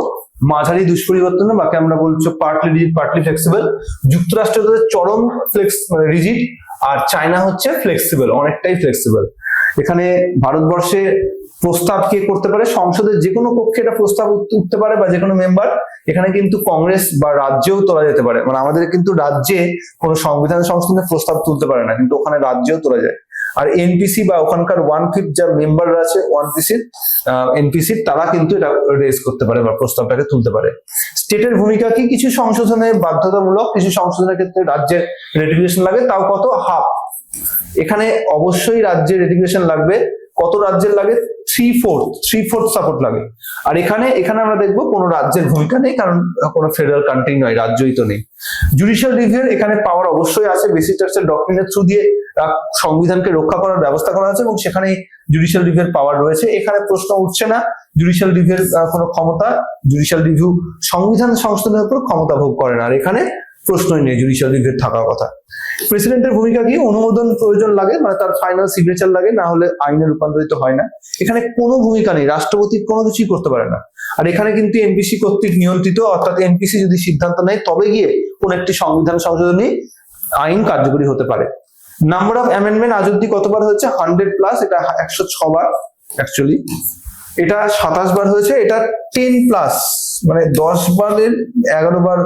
মাঝারি দুষ্পরিবর্তনীয়, বাকি আমরা বলছি পার্টলি রিজিড পার্টলি ফ্লেক্সিবল। যুক্তরাষ্ট্র চরম রিজিড, আর চায়না হচ্ছে ফ্লেক্সিবল, অনেকটাই ফ্লেক্সিবল। এখানে ভারতবর্ষে প্রস্তাব কে করতে পারে, সংসদের যে কোনো কক্ষে এটা প্রস্তাব উঠতে পারে বা যে কোনো মেম্বার, এখানে কিন্তু কংগ্রেস বা রাজ্যেও তোলা যেতে পারে, মানে আমাদের কিন্তু রাজ্যে কোনো সংবিধান সংশোধনের প্রস্তাব তুলতে পারে না, কিন্তু ওখানে রাজ্যেও তোলা যায়। আর এনপিসি বা ওখানকার 1/5 যা মেম্বার আছে এনপিসি, তারা কিন্তু এটা রেজ করতে পারে বা প্রস্তাবটাকে তুলতে পারে। স্টেটের ভূমিকা কি, কিছু সংশোধনের বাধ্যতামূলক, কিছু সংশোধনের ক্ষেত্রে রাজ্যের রেটিফিকেশন লাগে, তাও কত, হাফ। এখানে অবশ্যই রাজ্যের রেটিফিকেশন লাগবে, কত রাজ্যের লাগে, 3/4 সাপোর্ট লাগে। আর এখানে আমরা দেখবো কোনো রাজ্যের ভূমিকা নেই, কারণ কোনো ফেডারেল কান্ট্রি নয়, রাজ্যই তো নেই। জুডিশিয়াল রিভিউ এখানে পাওয়ার অবশ্যই আছে, বেসিক স্ট্রাকচার ডক্ট্রিনের থ্রু দিয়ে সংবিধানকে রক্ষা করার ব্যবস্থা করা আছে, এবং সেখানে জুডিশিয়াল রিভিউর পাওয়ার রয়েছে। এখানে প্রশ্ন উঠছে না জুডিশিয়াল রিভিউর কোনো ক্ষমতা, জুডিশিয়াল রিভিউ সংবিধান সংশোধনের উপর ক্ষমতা ভোগ করে না, আর এখানে প্রশ্নই নেই জুডিশিয়াল রিভিউর থাকার কথা। প্রেসিডেন্টের ভূমিকা কি, অনুমোদন প্রয়োজন লাগে, মানে তার ফাইনাল সিগনেচার লাগে, না হলে আইনে রূপান্তরিত হয় না। এখানে কোনো ভূমিকা নেই, রাষ্ট্রপতি কোনো কিছুই করতে পারে না। আর এখানে কিন্তু এনপিসি কর্তৃক নিয়ন্ত্রিত, অর্থাৎ এনপিসি যদি সিদ্ধান্ত নেয় তবে গিয়ে কোন একটি সংবিধান সংশোধনী আইন কার্যকরী হতে পারে। নাম্বার অফ অ্যামেন্ডমেন্ট আজ অব্দি কতবার হয়েছে, 100+, এটা 106 বার অ্যাকচুয়ালি, এটা 27 বার হয়েছে, এটা 10+, মানে 10 বারের 11 বার,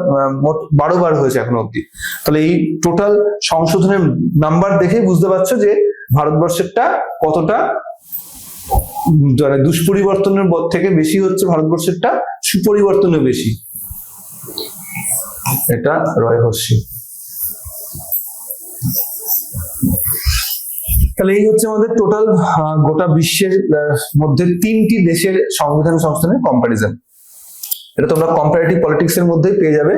মোট 12 বার হয়েছে এখনো অব্দি। তাহলে এই টোটাল সংশোধনের নাম্বার দেখে বুঝতে পারছো যে ভারতবর্ষেরটা কতটা দুষ্পরিবর্তনের থেকে বেশি হচ্ছে, ভারতবর্ষেরটা সুপরিবর্তনের বেশি। এটা রয়হস্যি। তাহলে এই হচ্ছে আমাদের টোটাল গোটা বিশ্বের মধ্যে 3টি দেশের সংবিধান সংশোধনের কম্পারিজন। এটা তোমরা কম্পারেটিভ পলিটিক্স এর মধ্যেই পেয়ে যাবে।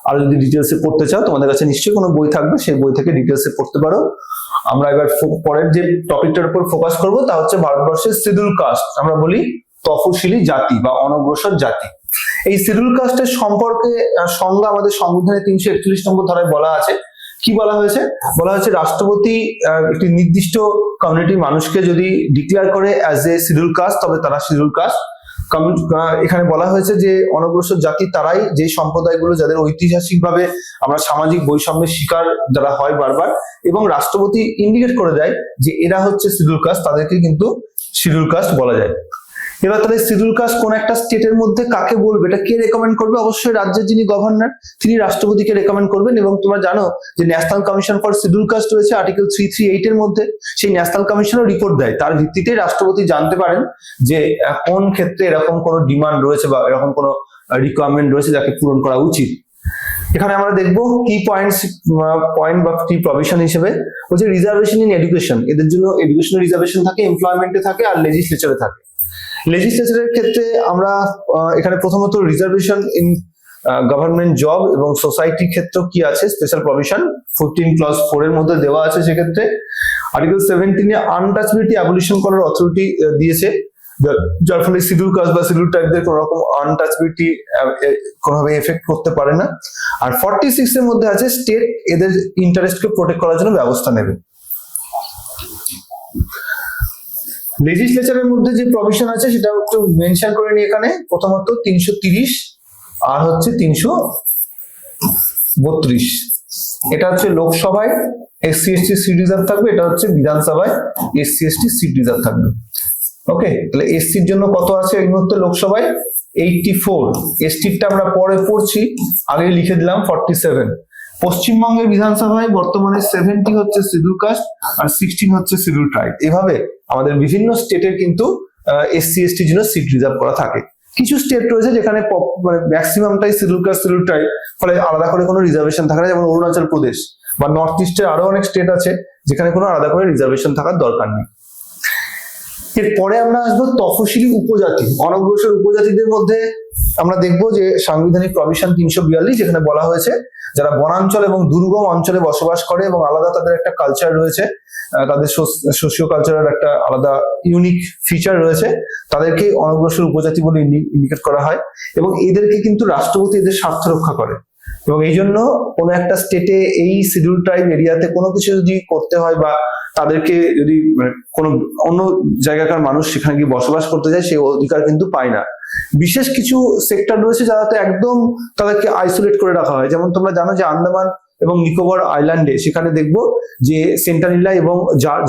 আর যদি ডিটেলসে পড়তে চাও, তোমাদের কাছে নিশ্চয়ই কোনো বই থাকবে, সেই বই থেকে ডিটেলসে পড়তে পারো। আমরা এবার পরের যে টপিকটার উপর ফোকাস করব তা হচ্ছে ভারতবর্ষের শিডিউল কাস্ট, আমরা বলি তফসিলি জাতি বা অনগ্রসর জাতি। এই শিডিউল কাস্টের সম্পর্কে সংজ্ঞা আমাদের সংবিধানে 341 নম্বর ধারায় বলা আছে। কি বলা হয়েছে? বলা হয়েছে রাষ্ট্রপতি একটি নির্দিষ্ট কমিউনিটির মানুষকে যদি ডিক্লেয়ার করে অ্যাজ এ শিডিউল কাস্ট, তবে তারা শিডিউল কাস্ট। এখানে বলা হয়েছে যে অনগ্রসর জাতি তারাই যে সম্প্রদায়গুলো যাদের ঐতিহাসিকভাবে আমরা সামাজিক বৈষম্যের শিকার যারা হয় বারবার, এবং রাষ্ট্রপতি ইন্ডিকেট করে দেয় যে এরা হচ্ছে শিডিউল কাস্ট, তাদেরকে কিন্তু শিডিউল কাস্ট বলা যায়। এবার তাহলে শিডিউল কাস্ট কোন একটা স্টেটের মধ্যে কাকে বলবে, এটা কে রেকমেন্ড করবে? অবশ্যই রাজ্যের যিনি গভর্নর তিনি রাষ্ট্রপতিকে রেকমেন্ড করবেন। এবং তোমরা জানো যে national commission for schedule caste রয়েছে আর্টিকেল 338 এর মধ্যে, সেই ন্যাশনাল কমিশনও রিপোর্ট দেয়, তার ভিত্তিতে রাষ্ট্রপতি জানতে পারেন যে কোন ক্ষেত্রে এরকম কোনো ডিমান্ড রয়েছে বা এরকম কোনো রিকোয়ারমেন্ট রয়েছে যাকে পূরণ করা উচিত। এখানে আমরা দেখবো কি পয়েন্ট বা কি প্রভিশন হিসেবে হচ্ছে রিজার্ভেশন ইন এডুকেশন, এদের জন্য এডুকেশনাল রিজার্ভেশন থাকে, এমপ্লয়মেন্টে থাকে আর লেজিসলেচারে থাকে। লেজিসলেচারের ক্ষেত্রে আমরা এখানে প্রথমত রিজার্ভেশন ইন গভর্নমেন্ট জব এবং সোসাইটির ক্ষেত্রে কি আছে স্পেশাল প্রভিশন 15 ক্লজ 4 এর মধ্যে দেওয়া আছে। সেক্ষেত্রে আর্টিকেল 17 এ আনটাচবিলিটি অ্যাবলিশন করার অথরিটি দিয়েছে, যার ফলে শিডিউল কাস্ট বা শিডিউল ট্রাইবদের কোনো রকম আনটাচবিলিটি কোনোভাবে এফেক্ট করতে পারে না। আর 46 এর মধ্যে আছে স্টেট এদের ইন্টারেস্টকে প্রোটেক্ট করার জন্য ব্যবস্থা নেবে। লেজিসলেচারের মধ্যে যে প্রভিশন আছে সেটা একটু মেনশন করে নিই এখানে। প্রথমত 330 আর হচ্ছে 332, এটা হচ্ছে লোকসভায় SC ST সিট রিজার্ভ থাকবে, এটা হচ্ছে বিধানসভায় SC ST সিট রিজার্ভ থাকবে। ওকে, তাহলে এসসির জন্য কত আছে এই মুহূর্তে লোকসভায় 84, এসটিরটা আমরা পরে পড়ছি, আগে লিখে দিলাম 47। পশ্চিমবঙ্গের বিধানসভায় বর্তমানে 70 হচ্ছে শিডিউল কাস্ট আর 16 হচ্ছে শিডিউল ট্রাইব। এভাবে আমাদের বিভিন্ন স্টেটের কিন্তু SC ST জন্য সিট রিজার্ভ করা থাকে। কিছু স্টেট রয়েছে যেখানে মানে ম্যাক্সিমামটাই শিডিউল কাস্ট শিডিউল ট্রাইব, ফলে আলাদা করে কোনো রিজার্ভেশন থাকে না, যেমন অরুণাচল প্রদেশ বা নর্থ ইস্টের আরো অনেক স্টেট আছে যেখানে কোনো আলাদা করে রিজার্ভেশন থাকার দরকার নেই। এরপরে আমরা আসবো তফসিলি উপজাতি, অনগ্রসর উপজাতিদের মধ্যে আমরা দেখবো যে সাংবিধানিক প্রভিশন 342, যেখানে বলা হয়েছে যারা বনাঞ্চল এবং দুর্গম অঞ্চলে বসবাস করে এবং আলাদা তাদের একটা কালচার রয়েছে, তাদের সোশিও কালচারাল একটা আলাদা ইউনিক ফিচার রয়েছে, তাদেরকে অনগ্রসর উপজাতি বলে ইন্ডিকেট করা হয়। এবং এদেরকে কিন্তু রাষ্ট্রপতি এদের স্বার্থ রক্ষা করে, এবং এই জন্য কোনো একটা স্টেটে এই শিডিউল ট্রাইব এরিয়াতে কোনো কিছু যদি করতে হয় বা তাদেরকে যদি কোনো অন্য জায়গাকার মানুষ সেখানে গিয়ে বসবাস করতে যায়, সেই অধিকার কিন্তু পায় না। বিশেষ কিছু সেক্টর রয়েছে যাতে একদম তাদেরকে আইসোলেট করে রাখা হয়, যেমন তোমরা জানো যে আন্দামান এবং নিকোবর আইল্যান্ডে সেখানে দেখবো যে সেন্টানিলা এবং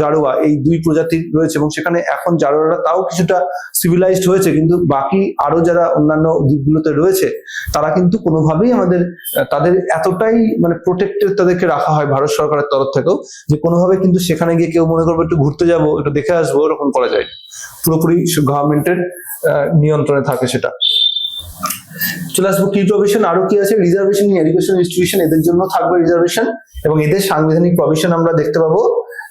জারোয়া এই দুই প্রজাতি রয়েছে, এবং সেখানে এখন জারোয়ারা তাও কিছুটা সিভিলাইজড হয়েছে, কিন্তু বাকি আরো যারা অন্যান্য দ্বীপগুলোতে রয়েছে তারা কিন্তু কোনোভাবেই তাদের এতটাই মানে প্রোটেক্টেড তাদেরকে রাখা হয় ভারত সরকারের তরফ থেকেও, যে কোনোভাবে কিন্তু সেখানে গিয়ে কেউ মনে করবে একটু ঘুরতে যাবো একটু দেখে আসবো ওরকম করা যায়, পুরোপুরি গভর্নমেন্টের নিয়ন্ত্রণে থাকে সেটা। চলে আসবো কি প্রভিশন, আরো কি আছে। রিজার্ভেশন ইন এডুকেশন ইনস্টিটিউশন, এদের জন্য থাকবে রিজার্ভেশন, এবং এদের সাংবিধানিক প্রভিশন আমরা দেখতে পাবো।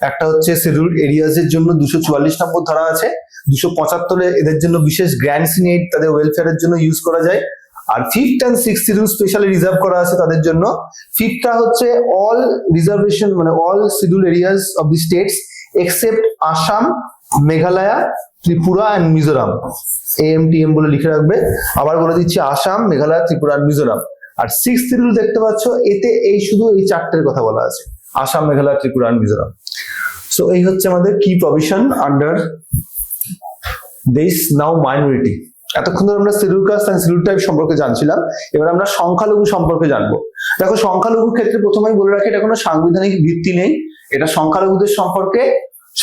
একটা হচ্ছে শিডিউলড এরিয়াজ এর জন্য 244 নম্বর ধারা আছে, 275 এদের জন্য বিশেষ গ্র্যান্টস ইন এইড তাদের ওয়েলফেয়ারের জন্য ইউজ করা যায়। আর 5th and 6th schedule specially reserve করা আছে তাদের জন্য। 5th হচ্ছে অল রিজার্ভেশন মানে all schedule areas of the states except Assam, Meghalaya, Tripura and Mizoram, AMTM বলে লিখে রাখবে। আবার বলে দিচ্ছি আসাম, মেঘালয়, ত্রিপুরা এন্ড মিজোরাম। আর 6th শিডিউল দেখতে পাচ্ছ, এতে শুধু এই 4টের কথা বলা আছে, আসাম, মেঘালয়, ত্রিপুরা এন্ড মিজোরাম। সো এই হচ্ছে আমাদের কি provision under this now minority. এতক্ষণ ধরে আমরা schedule caste and schedule tribe সম্পর্কে জানছিলাম, এবার আমরা সংখ্যালঘু সম্পর্কে জানবো। দেখো সংখ্যালঘু ক্ষেত্রে প্রথমেই বলে রাখি এটা কোনো সাংবিধানিক ভিত্তি নেই, এটা সংখ্যালঘুদের সম্পর্কে।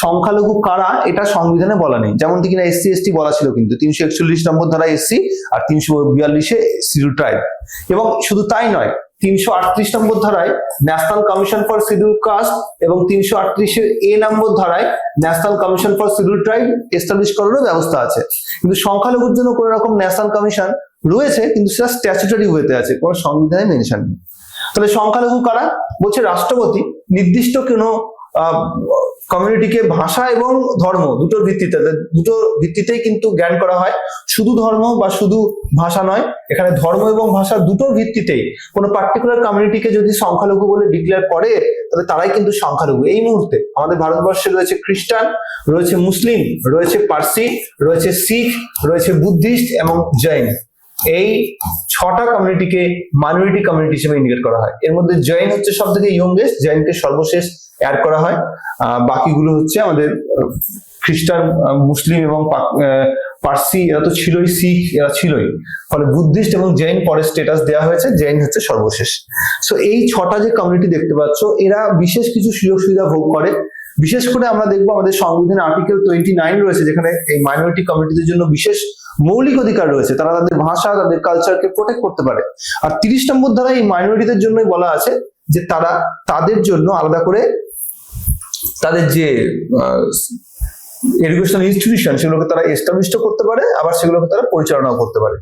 সংখ্যালঘু কারা এটা সংবিধানে বলা নেই, যেমন কিনা SC ST বলা ছিল কিন্তু 341 নম্বর ধারা SC আর 342 শিডিউল ট্রাইব। এবং শুধু তাই নয়, 338 নম্বর ধারায় national commission for schedule caste এবং 338 A নম্বর ধারায় national commission for schedule tribe establish করারও ব্যবস্থা আছে। কিন্তু সংখ্যালঘুর জন্য কোনো রকম ন্যাশনাল কমিশন রয়েছে, কিন্তু সেটা স্ট্যাচুটরি ওয়েতে আছে, কোনো সংবিধানে মেনশন নেই। তাহলে সংখ্যালঘু কারা? বলছে রাষ্ট্রপতি নির্দিষ্ট কোনো কমিউনিটিকে ভাষা এবং ধর্ম দুটোর ভিত্তিতেই কিন্তু জ্ঞান করা হয়। শুধু ধর্ম বা শুধু ভাষা নয়, এখানে ধর্ম এবং ভাষা দুটোর ভিত্তিতেই কোনো পার্টিকুলার কমিউনিটিকে যদি সংখ্যালঘু বলে ডিক্লেয়ার করে তাহলে তারাই কিন্তু সংখ্যালঘু। এই মুহূর্তে আমাদের ভারতবর্ষে রয়েছে খ্রিস্টান, রয়েছে মুসলিম, রয়েছে পার্সি, রয়েছে শিখ, রয়েছে বুদ্ধিস্ট এবং জৈন। এই 6টা কমিউনিটিকে মাইনরিটি কমিউনিটি হিসেবে ইন্ডিকেট করা হয়। এর মধ্যে জৈন হচ্ছে সব থেকে ইয়ংগেস্ট, জৈনকে সর্বশেষ অ্যাড করা হয়। বাকিগুলো হচ্ছে আমাদের খ্রিস্টান, মুসলিম এবং পার্সি, এরা তো ছিলই, শিখ এরা ছিলই, ফলে বুদ্ধিস্ট এবং জৈন পরে স্টেটাস দেওয়া হয়েছে, জৈন হচ্ছে সর্বশেষ। সো এই 6টা যে কমিউনিটি দেখতে পাচ্ছ এরা বিশেষ কিছু সুযোগ সুবিধা ভোগ করে। বিশেষ করে আমরা দেখবো আমাদের সংবিধানে আর্টিকেল 29 রয়েছে, যেখানে এই মাইনরিটি কমিউনিটিদের জন্য বিশেষ মৌলিক অধিকার রয়েছে, তারা তাদের ভাষা, তাদের কালচারকে প্রোটেক্ট করতে পারে। আর 30 নম্বর ধারা এই মাইনরিটিদের জন্যই বলা আছে যে তারা তাদের জন্য আলাদা করে তাদের যে এডুকেশনাল ইনস্টিটিউশন সেগুলোকে তারা এস্টাবলিশ করতে পারে, আবার সেগুলোকে তারা পরিচালনাও করতে পারে।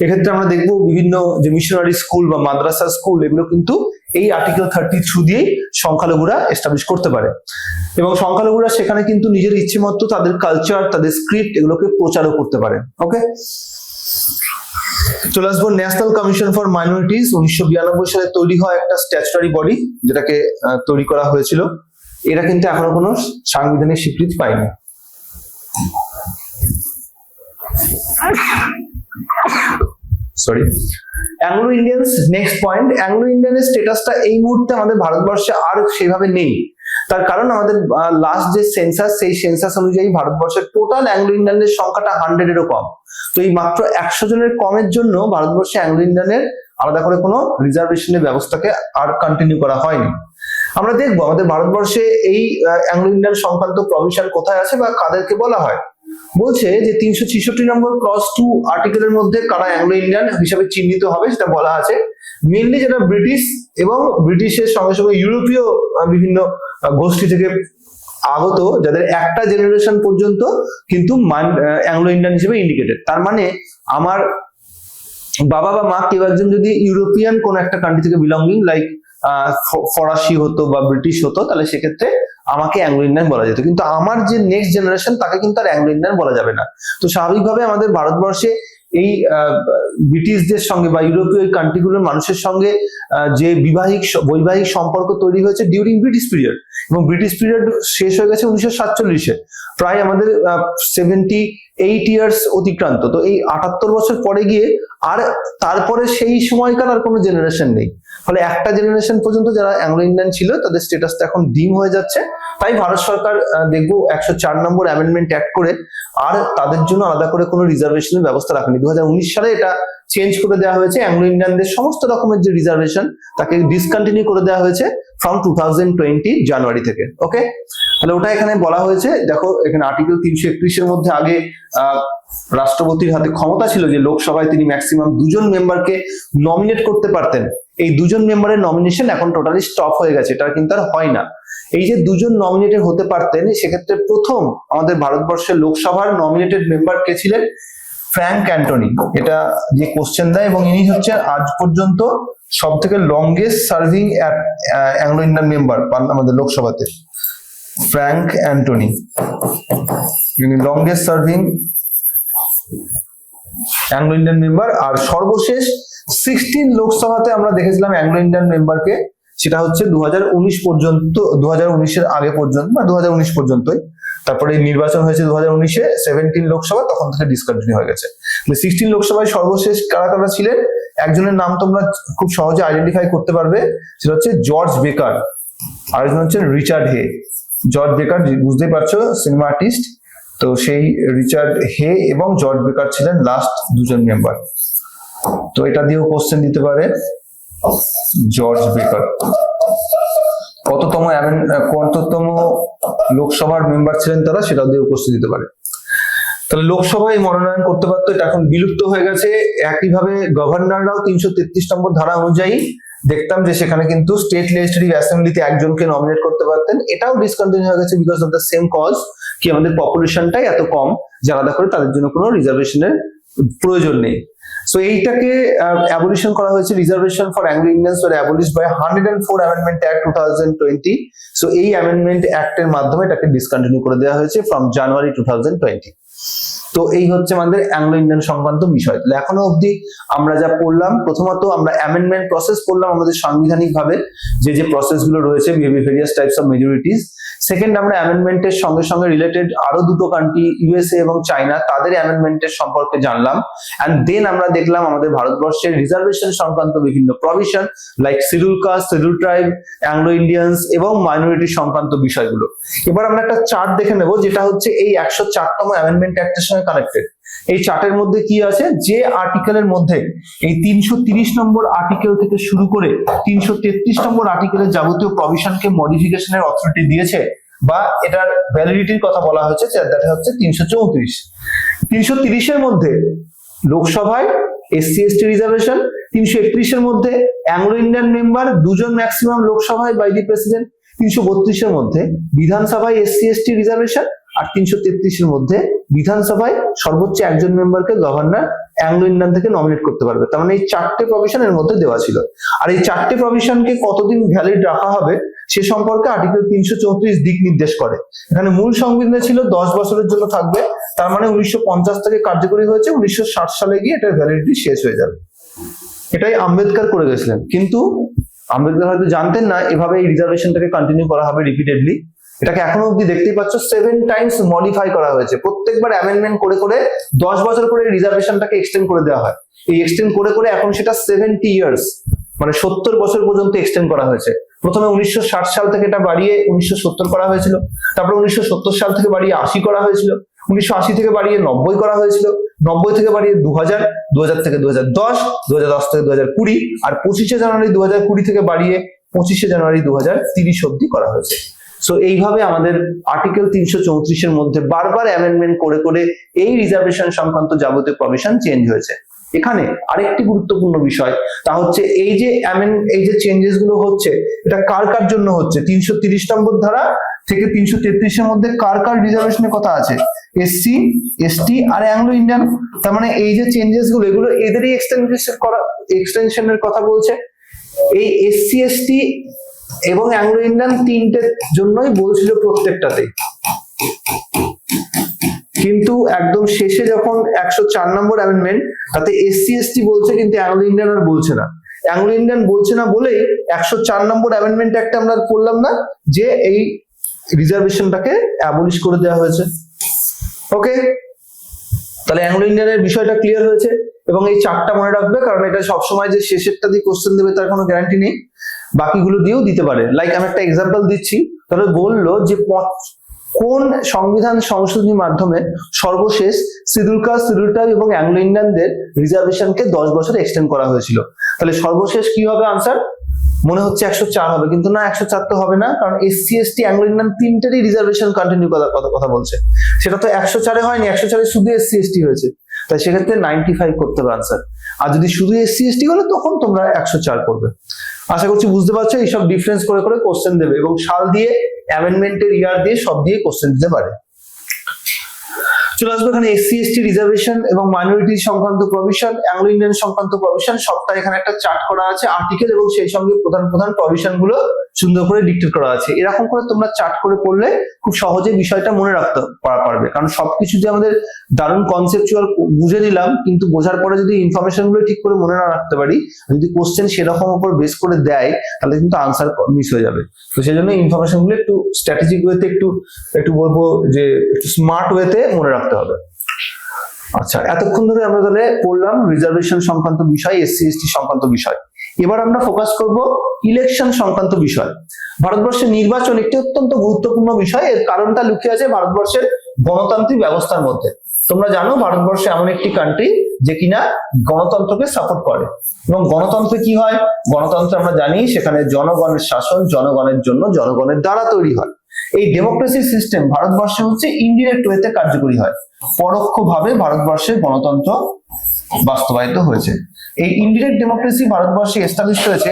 এক্ষেত্রে আমরা দেখবো বিভিন্ন যে মিশনারি স্কুল বা মাদ্রাসা স্কুল এগুলো কিন্তু এই আর্টিকেল 30 থ্রু দিয়েই সংখ্যালঘুরা এস্টাবলিশ করতে পারে, এবং সংখ্যালঘুরা সেখানে কিন্তু নিজের ইচ্ছে মতো তাদের কালচার, তাদের স্ক্রিপ্ট এগুলোকে প্রচারও করতে পারে। ওকে, চলে আসবো ন্যাশনাল কমিশন ফর মাইনরিটিজ। 1992 সালে তৈরি হয় একটা স্ট্যাচুটারি বডি, যেটাকে তৈরি করা হয়েছিল। এরা কিন্তু এখনো কোনো সাংবিধানিক স্বীকৃতি পায়নি। Sorry, Anglo Indians next point. Anglo ইন্ডিয়ানের স্ট্যাটাসটা এই মুহূর্তে আমাদের ভারতবর্ষে আর সেভাবে নেই। তার কারণ আমাদের লাস্ট যে সেন্সাস, সেই সেন্সাস অনুযায়ী ভারতবর্ষের টোটাল অ্যাংলো ইন্ডিয়ানদের সংখ্যাটা 100-এরও কম। তো এই মাত্র 100 জনের কমের জন্য ভারতবর্ষে অ্যাংলো ইন্ডিয়ানের আলাদা করে কোনো রিজার্ভেশনের ব্যবস্থাকে আর কন্টিনিউ করা হয়নি। আমরা দেখবো আমাদের ভারতবর্ষে এই অ্যাংলো ইন্ডিয়ান সংক্রান্ত প্রভিশন কোথায় আছে বা কাদেরকে বলা হয়। বলছে যে 366 নম্বর ক্লজ 2 আর্টিকেলের মধ্যে কারা অ্যাংলো ইন্ডিয়ান হিসাবে চিহ্নিত হবে সেটা বলা আছে। মেইনলি যেটা ব্রিটিশ এবং ব্রিটিশের সঙ্গে সঙ্গে ইউরোপীয় বিভিন্ন গোষ্ঠী থেকে আগত, যাদের একটা জেনারেশন পর্যন্ত কিন্তু অ্যাংলো ইন্ডিয়ান হিসেবে ইন্ডিকেটেড। তার মানে আমার বাবা বা মা কেউ একজন যদি ইউরোপিয়ান কোন একটা কান্ট্রি থেকে বিলঙ্গিং, লাইক ফরাসি হতো বা ব্রিটিশ হতো, তাহলে সেক্ষেত্রে আমাকে অ্যাংলো ইন্ডিয়ান বলা যেত। কিন্তু আমার যে নেক্সট জেনারেশন তাকে কিন্তু আর অ্যাংলো ইন্ডিয়ান বলা যাবে না। তো স্বাভাবিকভাবে আমাদের ভারতবর্ষে এই ব্রিটিশদের সঙ্গে বা ইউরোপীয় কান্ট্রিগুলোর মানুষের সঙ্গে যে বৈবাহিক সম্পর্ক তৈরি হয়েছে ডিউরিং ব্রিটিশ পিরিয়ড, এবং ব্রিটিশ পিরিয়ড শেষ হয়ে গেছে 1947-এ, প্রায় আমাদের 78 ইয়ার্স অতিক্রান্ত। তো এই 78 বছর পরে গিয়ে আর তারপরে সেই সময়কার আর কোনো জেনারেশন নেই, ফলে একটা জেনারেশন পর্যন্ত যারা অ্যাংলো ইন্ডিয়ান ছিল তাদের স্ট্যাটাসটা এখন ডিম হয়ে যাচ্ছে। তাই ভারত সরকার দেখবো 104 নম্বর অ্যামেন্ডমেন্ট অ্যাক্ট করে আর তাদের জন্য আলাদা করে কোনো রিজার্ভেশনের ব্যবস্থা রাখেনি। 2019 সালে এটা চেঞ্জ করে দেওয়া হয়েছে। অ্যাংলো ইন্ডিয়ানদের সমস্ত রকমের যে রিজার্ভেশন তাকে ডিসকন্টিনিউ করে দেওয়া হয়েছে ফ্রম 2020 জানুয়ারি থেকে। ওকে, তাহলে ওটা এখানে বলা হয়েছে। দেখো এখানে আর্টিকেল 331-এর মধ্যে আগে রাষ্ট্রপতির হাতে ক্ষমতা ছিল যে লোকসভায় তিনি ম্যাক্সিমাম 2 জন মেম্বারকে নমিনেট করতে পারতেন। এই 2 জন মেম্বারের নমিনেশন এখন টোটালি স্টপ হয়ে গেছে, এটা কিন্তু আর হয় না। এই যে 2 জন নমিনেটেড হতে পারতেন, সেক্ষেত্রে প্রথম আমাদের ভারতবর্ষের লোকসভার নমিনেটেড মেম্বার কে ছিলেন? Frank Anthony. এটা যে কোশ্চেন দেয়, এবং ইনি হচ্ছে আজ পর্যন্ত সব থেকে longest serving Anglo Indian member আমাদের লোকসভাতে, ফ্র্যাঙ্ক অ্যান্টনি, ইনি longest serving Anglo Indian member. আর সর্বশেষ 16 লোকসভাতে আমরা দেখেছিলাম অ্যাংলো ইন্ডিয়ান মেম্বারকে, সেটা হচ্ছে 2019 পর্যন্ত, 2019-এর আগে পর্যন্ত বা 2019 পর্যন্তই। তারপরে নির্বাচন হয়েছে 2019-এ 17 লোকসভা, তখন থেকে ডিসকন্টিনিউ হয়ে গেছে। 16 লোকসভায় সর্বশেষ কারা কারা ছিলেন, একজনের নাম তোমরা খুব সহজে আইডেন্টিফাই করতে পারবে, সেটা হচ্ছে জর্জ বেকার, আরেকজন হচ্ছে রিচার্ড হে। জর্জ বেকার বুঝতেই পারছো, সিনেমা আর্টিস্ট। তো সেই রিচার্ড হে এবং জর্জ বেকার ছিলেন লাস্ট 2 জন মেম্বার। তো এটা দিয়েও কোশ্চেন দিতে পারে, জর্জ বেকার কততম লোকসভার মেম্বার ছিলেন তারা, সেটা দিয়েও কোশ্চেন দিতে পারে। তাহলে লোকসভায় মনোনয়ন করতে পারতো, এটা এখন বিলুপ্ত হয়ে গেছে। একইভাবে গভর্নররাও 333 নম্বর ধারা অনুযায়ী দেখতাম যে সেখানে কিন্তু স্টেট লেজিসলেটিভ অ্যাসেম্বলিতে একজনকে নমিনেট করতে পারতেন। এটাও ডিসকন্টিনিউ হয়ে গেছে because of the same cause, কি আমাদের পপুলেশনটাই এত কম যে আলাদা করে তাদের জন্য কোনো রিজার্ভেশনের প্রয়োজন নেই। সো সো এইটাকে অ্যাবলিশন করা হয়েছে, reservation for Anglo Indians were abolished by 104 amendment act 2020। সো এই অ্যামেন্ডমেন্ট অ্যাক্টের মাধ্যমে এটাকে ডিসকন্টিনিউ করে দেওয়া হয়েছে ফ্রম জানুয়ারি 2020। তো এই হচ্ছে আমাদের অ্যাংলো ইন্ডিয়ান সংক্রান্ত বিষয়। তাহলে এখনো অবধি আমরা যা পড়লাম, প্রথমত আমরা অ্যামেন্ডমেন্ট প্রসেস পড়লাম, আমাদের সাংবিধানিক ভাবে যে প্রসেস গুলো রয়েছে, ভেরিয়াস টাইপস অফ মেজরিটিস। সেকেন্ড, আমরা অ্যামেন্ডমেন্টের সঙ্গে সঙ্গে রিলেটেড আরো দুটো কান্ট্রি, ইউএসএ এবং চায়না, তাদের অ্যামেন্ডমেন্টের সম্পর্কে জানলাম। এন্ড দেন আমরা দেখলাম আমাদের ভারতবর্ষের রিজার্ভেশন সংক্রান্ত বিভিন্ন provision like schedule caste, schedule tribe, Anglo Indians এবং মাইনরিটি সংক্রান্ত বিষয়গুলো। এবার আমরা একটা চার্ট দেখে নেব, যেটা হচ্ছে এই 104তম অ্যামেন্ডমেন্ট অ্যাক্টের সঙ্গে কানেক্টেড। এই চার্টের মধ্যে কি আছে, যে আর্টিকেলের মধ্যে এই 330 নম্বর আর্টিকেল থেকে শুরু করে 333 নম্বর আর্টিকেলের যাবতীয় প্রভিশনকে মডিফিকেশনের অথরিটি দিয়েছে বা এটার ভ্যালিডিটির কথা বলা হয়েছে, যেটা হচ্ছে 334। 330 এর মধ্যে লোকসভায় এসসি এসটি রিজার্ভেশন, 331 এর মধ্যে অ্যাংলো ইন্ডিয়ান মেম্বার 2 জন ম্যাক্সিমাম লোকসভায় বাই দি প্রেসিডেন্ট, 332 এর মধ্যে বিধানসভায় এসসি এসটি রিজার্ভেশন, আর 333 এর মধ্যে বিধানসভায় সর্বোচ্চ একজন মেম্বারকে গভর্নর অ্যাংলো ইন্ডিয়ান থেকে নমিনেট করতে পারবে। তার মানে এই 4টে প্রভিশন এর মধ্যে দেওয়া ছিল। আর এই 4টে প্রভিশনকে কতদিন ভ্যালিড রাখা হবে সে সম্পর্কে আর্টিকেল 334 দিক নির্দেশ করে। এখানে মূল সংবিধানে ছিল 10 বছরের জন্য থাকবে, তার মানে 1950 থেকে কার্যকরী হয়েছে, 1960 সালে গিয়ে এটার ভ্যালিডিটি শেষ হয়ে যাবে। এটাই আম্বেদকর করে গেছিলেন, কিন্তু আম্বেদকর হয়তো জানতেন না এভাবে এই রিজার্ভেশনটাকে কন্টিনিউ করা হবে রিপিটেডলি। এটাকে এখনো অব্দি দেখতেই পাচ্ছ 7 টাইমস মডিফাই করা হয়েছে। প্রত্যেকবার অ্যামেন্ডমেন্ট করে করে 10 বছর করে রিজার্ভেশনটাকে এক্সটেন্ড করে দেওয়া হয়। এই এক্সটেন্ড করে করে এখন সেটা 70 ইয়ার্স, মানে 70 বছর পর্যন্ত এক্সটেন্ড করা হয়েছে। প্রথমে 1960 সাল থেকে এটা বাড়িয়ে 1970 করা হয়েছিল, তারপর 1970 সাল থেকে বাড়িয়ে 80 করা হয়েছিল, 1980 থেকে বাড়িয়ে 90 করা হয়েছিল, 90 থেকে বাড়িয়ে 2000, 2000 থেকে 2010, 2010 থেকে 2020, আর 25শে জানুয়ারি 2020 থেকে বাড়িয়ে 25শে জানুয়ারি 2030 অব্দি করা হয়েছে। সো এইভাবে আমাদের আর্টিকেল 334 এর মধ্যে বারবার অ্যামেন্ডমেন্ট করে করে এই রিজার্ভেশন সংক্রান্ত যাবতীয় প্রভিশন চেঞ্জ হয়েছে। এখানে আরেকটি গুরুত্বপূর্ণ বিষয়, তা হচ্ছে এই যে চেঞ্জেস গুলো হচ্ছে, এটা কার কার জন্য হচ্ছে। 330 নম্বর ধারা থেকে 333 এর মধ্যে কার কার রিজার্ভেশনের কথা আছে, এসসি, এসটি আর অ্যাংলো ইন্ডিয়ান। তার মানে এই যে চেঞ্জেস গুলো, এগুলো এদেরই এক্সটেনশনের কথা বলছে। এই এসসি, এসটি এবং অ্যাংলো ইন্ডিয়ান তিনটের জন্যই বলছিল প্রত্যেকটাতে, কিন্তু একদম শেষে যখন 104 নম্বর অ্যামেন্ডমেন্ট, তাতে এসসি এসটি বলছে কিন্তু অ্যাংলো ইন্ডিয়ান আর বলছে না। অ্যাংলো ইন্ডিয়ান বলছে না বলেই 104 নম্বর অ্যামেন্ডমেন্ট একটা আমরা পড়লাম না, যে এই রিজার্ভেশনটাকে অ্যাবলিশ করে দেওয়া হয়েছে। ওকে, তাহলে অ্যাংলো ইন্ডিয়ানের বিষয়টা ক্লিয়ার হয়েছে। এবং এই চারটা মনে রাখবে, কারণ এটা সবসময় যে শেষেরটা দিয়ে কোশ্চেন দেবে তার কোনো গ্যারান্টি নেই, বাকিগুলো দিয়েও দিতে পারে। লাইক আমি একটা এক্সাম্পল দিচ্ছি, তাহলে বললো যে কোন সংবিধান সংশোধনীর মাধ্যমে সর্বশেষ শিডিউল কাস্ট, শিডিউল ট্রাইব এবং অ্যাংলো ইন্ডিয়ানদের রিজার্ভেশনকে 10 বছর এক্সটেন্ড করা হয়েছিল। তাহলে সর্বশেষ কি হবে আনসার? মনে হচ্ছে 104 হবে, কিন্তু না, 104 তো হবে না, কারণ এসসি, এসটি, অ্যাংলো ইন্ডিয়ান তিনটেরই রিজার্ভেশন কন্টিনিউ করার কথা বলছে। সেটা তো 104-এ হয়নি, 104-এ শুধু এসসি এসটি হয়েছে, তাই সেক্ষেত্রে 95 করতে হবে আনসার। আর যদি শুধু এসসি এসটি হলে তখন তোমরা 104 করবে। আশা করছি বুঝতে পারছো, এইসব ডিফারেন্স করে করে কোশ্চেন দেবে এবং সাল দিয়ে, অ্যামেন্ডমেন্টের ইয়ার দিয়ে, সব দিয়ে কোশ্চেন দিতে পারে। চলে আসবে এখানে এসসি এসটি রিজার্ভেশন এবং মাইনরিটি সংক্রান্ত প্রভিশন, অ্যাংলো ইন্ডিয়ান সংক্রান্ত প্রভিশন, সবটা এখানে একটা চার্ট করা আছে আর্টিকেল, এবং সেই সঙ্গে প্রধান প্রধান প্রভিশন গুলো সুন্দর করে ডিক্টেট করা আছে। এরকম করে তোমরা চার্ট করে পড়লে খুব সহজে বিষয়টা মনে রাখতে পারবে, কারণ সবকিছু যে আমাদের দারুণ কনসেপচুয়াল বুঝে নিলাম, কিন্তু বোঝার পরে যদি ইনফরমেশন গুলো ঠিক করে মনে না রাখতে পারি, যদি কোশ্চেন সেরকম উপর বেস করে দেয়, তাহলে কিন্তু আনসার মিস হয়ে যাবে। তো সেই জন্য ইনফরমেশন গুলো একটু স্ট্র্যাটেজিক ওয়েতে, একটু বলবো যে একটু স্মার্ট ওয়েতে মনে রাখতে হবে। আচ্ছা, এতক্ষণ ধরে আমরা তাহলে পড়লাম রিজার্ভেশন সংক্রান্ত বিষয়, এসসি এসটি সংক্রান্ত বিষয়। এবার আমরা ফোকাস করব ইলেকশন সংক্রান্ত বিষয়। ভারতবর্ষের নির্বাচন একটি অত্যন্ত গুরুত্বপূর্ণ বিষয়, এর কারণটা লুকিয়ে আছে ভারতবর্ষের গণতান্ত্রিক ব্যবস্থার মধ্যে। তোমরা জানো ভারতবর্ষ এমন একটি কান্ট্রি যে কিনা গণতন্ত্রকে সাপোর্ট করে, এবং গণতন্ত্রে কি হয়, গণতন্ত্রে আমরা জানি সেখানে জনগণের শাসন জনগণের জন্য, জনগণের দ্বারা তৈরি হয়। এই ডেমোক্রেসি সিস্টেম ভারতবর্ষে হচ্ছে ইনডিরেক্ট ওয়েতে কার্যকরী হয়, পরোক্ষভাবে ভারতবর্ষে গণতন্ত্র বাস্তবায়িত হয়েছে। এই ইনডিরেক্ট ডেমোক্রেসি ভারতবর্ষে এস্টাবলিশ হয়েছে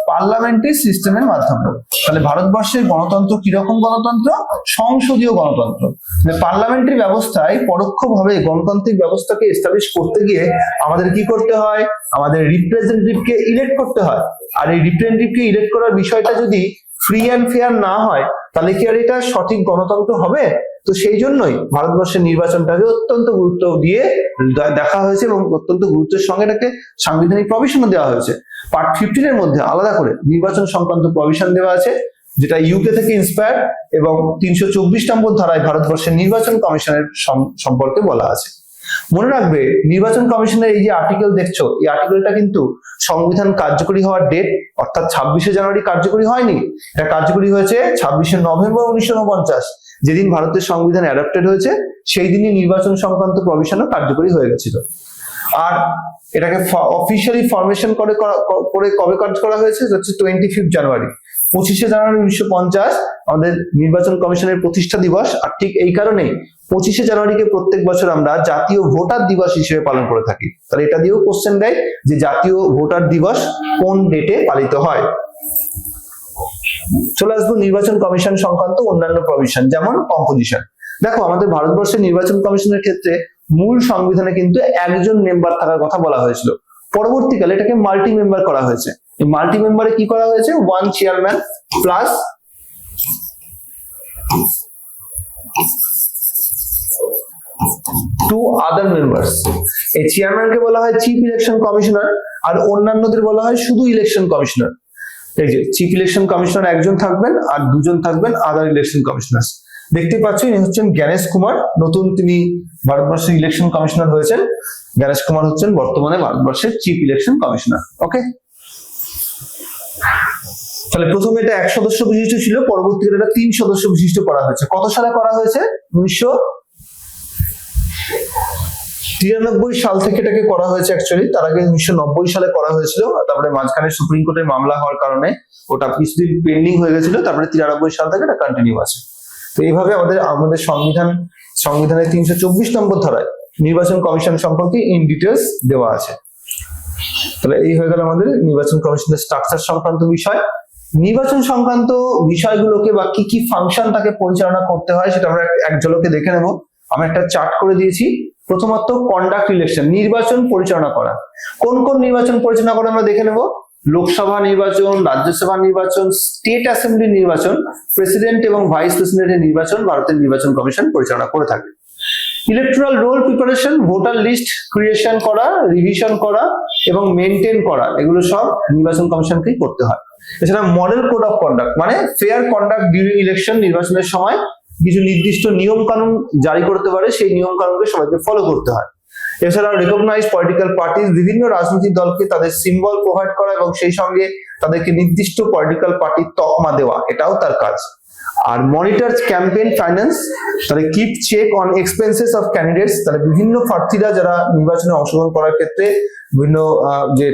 পার্লামেন্টারি সিস্টেমের মাধ্যমে। তাহলে ভারতবর্ষের গণতন্ত্র কিরকম গণতন্ত্র? সংসদীয় গণতন্ত্র। পার্লামেন্টারি ব্যবস্থায় পরোক্ষভাবে গণতান্ত্রিক ব্যবস্থাকে এস্টাবলিশ করতে গিয়ে আমাদের কি করতে হয়? আমাদের রিপ্রেজেন্টেটিভকে ইলেক্ট করতে হয়। আর এই রিপ্রেজেন্টেটিভকে ইলেক্ট করার বিষয়টা যদি ফ্রি অ্যান্ড ফেয়ার না হয় তাহলে কি আর এটা সঠিক গণতন্ত্র হবে? তো সেই জন্যই ভারতবর্ষের নির্বাচনটাকে অত্যন্ত গুরুত্ব দিয়ে দেখা হয়েছে এবং অত্যন্ত গুরুত্বের সঙ্গে এটাকে সাংবিধানিক প্রভিশনও দেওয়া হয়েছে। পার্ট 15 এর মধ্যে আলাদা করে নির্বাচন সংক্রান্ত প্রভিশন দেওয়া আছে, যেটা ইউকে থেকে ইন্সপায়ার্ড, এবং 324 নম্বর ধারায় ভারতবর্ষের নির্বাচন কমিশনের সম্পর্কে বলা আছে। মনে রাখবে, নির্বাচন কমিশনের এই যে আর্টিকেল দেখছো, এই আর্টিকেলটা কিন্তু সংবিধান কার্যকরী হওয়ার ডেট অর্থাৎ 26শে জানুয়ারি কার্যকরী হয়নি। এটা কার্যকরী হয়েছে 26শে নভেম্বর 1949, যেদিন ভারতের সংবিধান অ্যাডাপ্টেড হয়েছে সেই দিনই নির্বাচন সংক্রান্ত প্রভিশনও কার্যকরী হয়ে গেছিল। আর এটাকে অফিসিয়ালি ফরমেশন করে কবে কাজ করা হয়েছে? হচ্ছে 25 জানুয়ারি। 25শে জানুয়ারি 1950 আমাদের নির্বাচন কমিশনের প্রতিষ্ঠা দিবস। আর ঠিক এই কারণেই 25শে জানুয়ারিকে প্রত্যেক বছর আমরা জাতীয় ভোটার দিবস হিসেবে পালন করে থাকি। তাহলে এটা দিয়েও কোশ্চেন দেয় যে জাতীয় ভোটার দিবস কোন ডেটে পালিত হয়। চলে আসবো নির্বাচন কমিশন সংক্রান্ত অন্যান্য প্রভিশন, যেমন কম্পোজিশন। দেখো, আমাদের ভারতবর্ষের নির্বাচন কমিশনের ক্ষেত্রে মূল সংবিধানে কিন্তু একজন মেম্বার থাকার কথা বলা হয়েছিল। পরবর্তীকালে এটাকে মাল্টি মেম্বার করা হয়েছে। এই মাল্টি মেম্বারে কি করা হয়েছে? 1 চেয়ারম্যান প্লাস 2 আদার মেম্বার্স। এই চেয়ারম্যানকে বলা হয় চিফ ইলেকশন কমিশনার, আর অন্যান্যদের বলা হয় শুধু ইলেকশন কমিশনার। এই যে চিফ ইলেকশন কমিশনার একজন থাকবেন আর দুজন থাকবেন আদার ইলেকশন কমিশনার। দেখতে পাচ্ছ, ইনি হচ্ছেন জ্ঞানেশ কুমার, নতুন তিনি ভারতবর্ষের ইলেকশন কমিশনার হয়েছেন। জ্ঞানেশ কুমার হচ্ছেন বর্তমানে ভারতবর্ষের চিফ ইলেকশন কমিশনার। ওকে, তাহলে প্রথমে এটা 1 সদস্য বিশিষ্ট ছিল, পরবর্তীকালে এটা 3 সদস্য বিশিষ্ট করা হয়েছে। কত সালে করা হয়েছে? 1993 সাল থেকে এটাকে করা হয়েছে। অ্যাকচুয়ালি তার আগে 1990 সালে করা হয়েছিল, তারপরে মাঝখানে সুপ্রিম কোর্টে মামলা হওয়ার কারণে ওটা কিছুদিন পেন্ডিং হয়ে গেছিল, তারপরে 93 সাল থেকে এটা কন্টিনিউ আছে। তো এইভাবে আমাদের সংবিধানের 324 নম্বর ধারায় নির্বাচন কমিশন সম্পর্কে ইন ডিটেলস দেওয়া আছে। তাহলে এই হয়ে গেল আমাদের নির্বাচন কমিশনের স্ট্রাকচার সংক্রান্ত বিষয়। নির্বাচন সংক্রান্ত বিষয়গুলোকে বা কি কি ফাংশন তাকে পরিচালনা করতে হয় সেটা আমরা এক ঝলকে দেখে নেব। আমি একটা চার্ট করে দিয়েছি। প্রথমত কন্ডাক্ট ইলেকশন, নির্বাচন পরিচালনা করা। কোন কোন নির্বাচন পরিচালনা করে আমরা দেখে নেব। লোকসভা নির্বাচন, রাজ্যসভা নির্বাচন, স্টেট অ্যাসেম্বলি নির্বাচন, প্রেসিডেন্ট এবং ভাইস প্রেসিডেন্টের নির্বাচন ভারতের নির্বাচন কমিশন পরিচালনা করে থাকে। Electoral roll preparation, voter list creation করা, রিভিশন করা এবং মেনটেন করা, এগুলো সব নির্বাচন কমিশনকেই করতে হয়। এছাড়া মডেল কোড অফ কন্ডাক্ট, মানে ফেয়ার কন্ডাক্ট ডিউরিং ইলেকশন, নির্বাচনের সময় কিছু নির্দিষ্ট নিয়ম কানুন জারি করতে পারে, সেই নিয়ম কানুনকে সবাইকে ফলো করতে হয়। এছাড়া রিকগনাইজ পলিটিক্যাল পার্টিজ, বিভিন্ন রাজনৈতিক দলকে তাদের সিম্বল প্রোভাইড করা এবং সেই সঙ্গে তাদেরকে নির্দিষ্ট পলিটিক্যাল পার্টির তকমা দেওয়া, এটাও তার কাজ। আর মনিটরস ক্যাম্পেইন ফাইন্যান্স, তাহলে keep check on expenses of candidates, তাহলে বিভিন্ন প্রার্থীরা যারা নির্বাচনে অংশগ্রহণ করার ক্ষেত্রে বিভিন্ন যে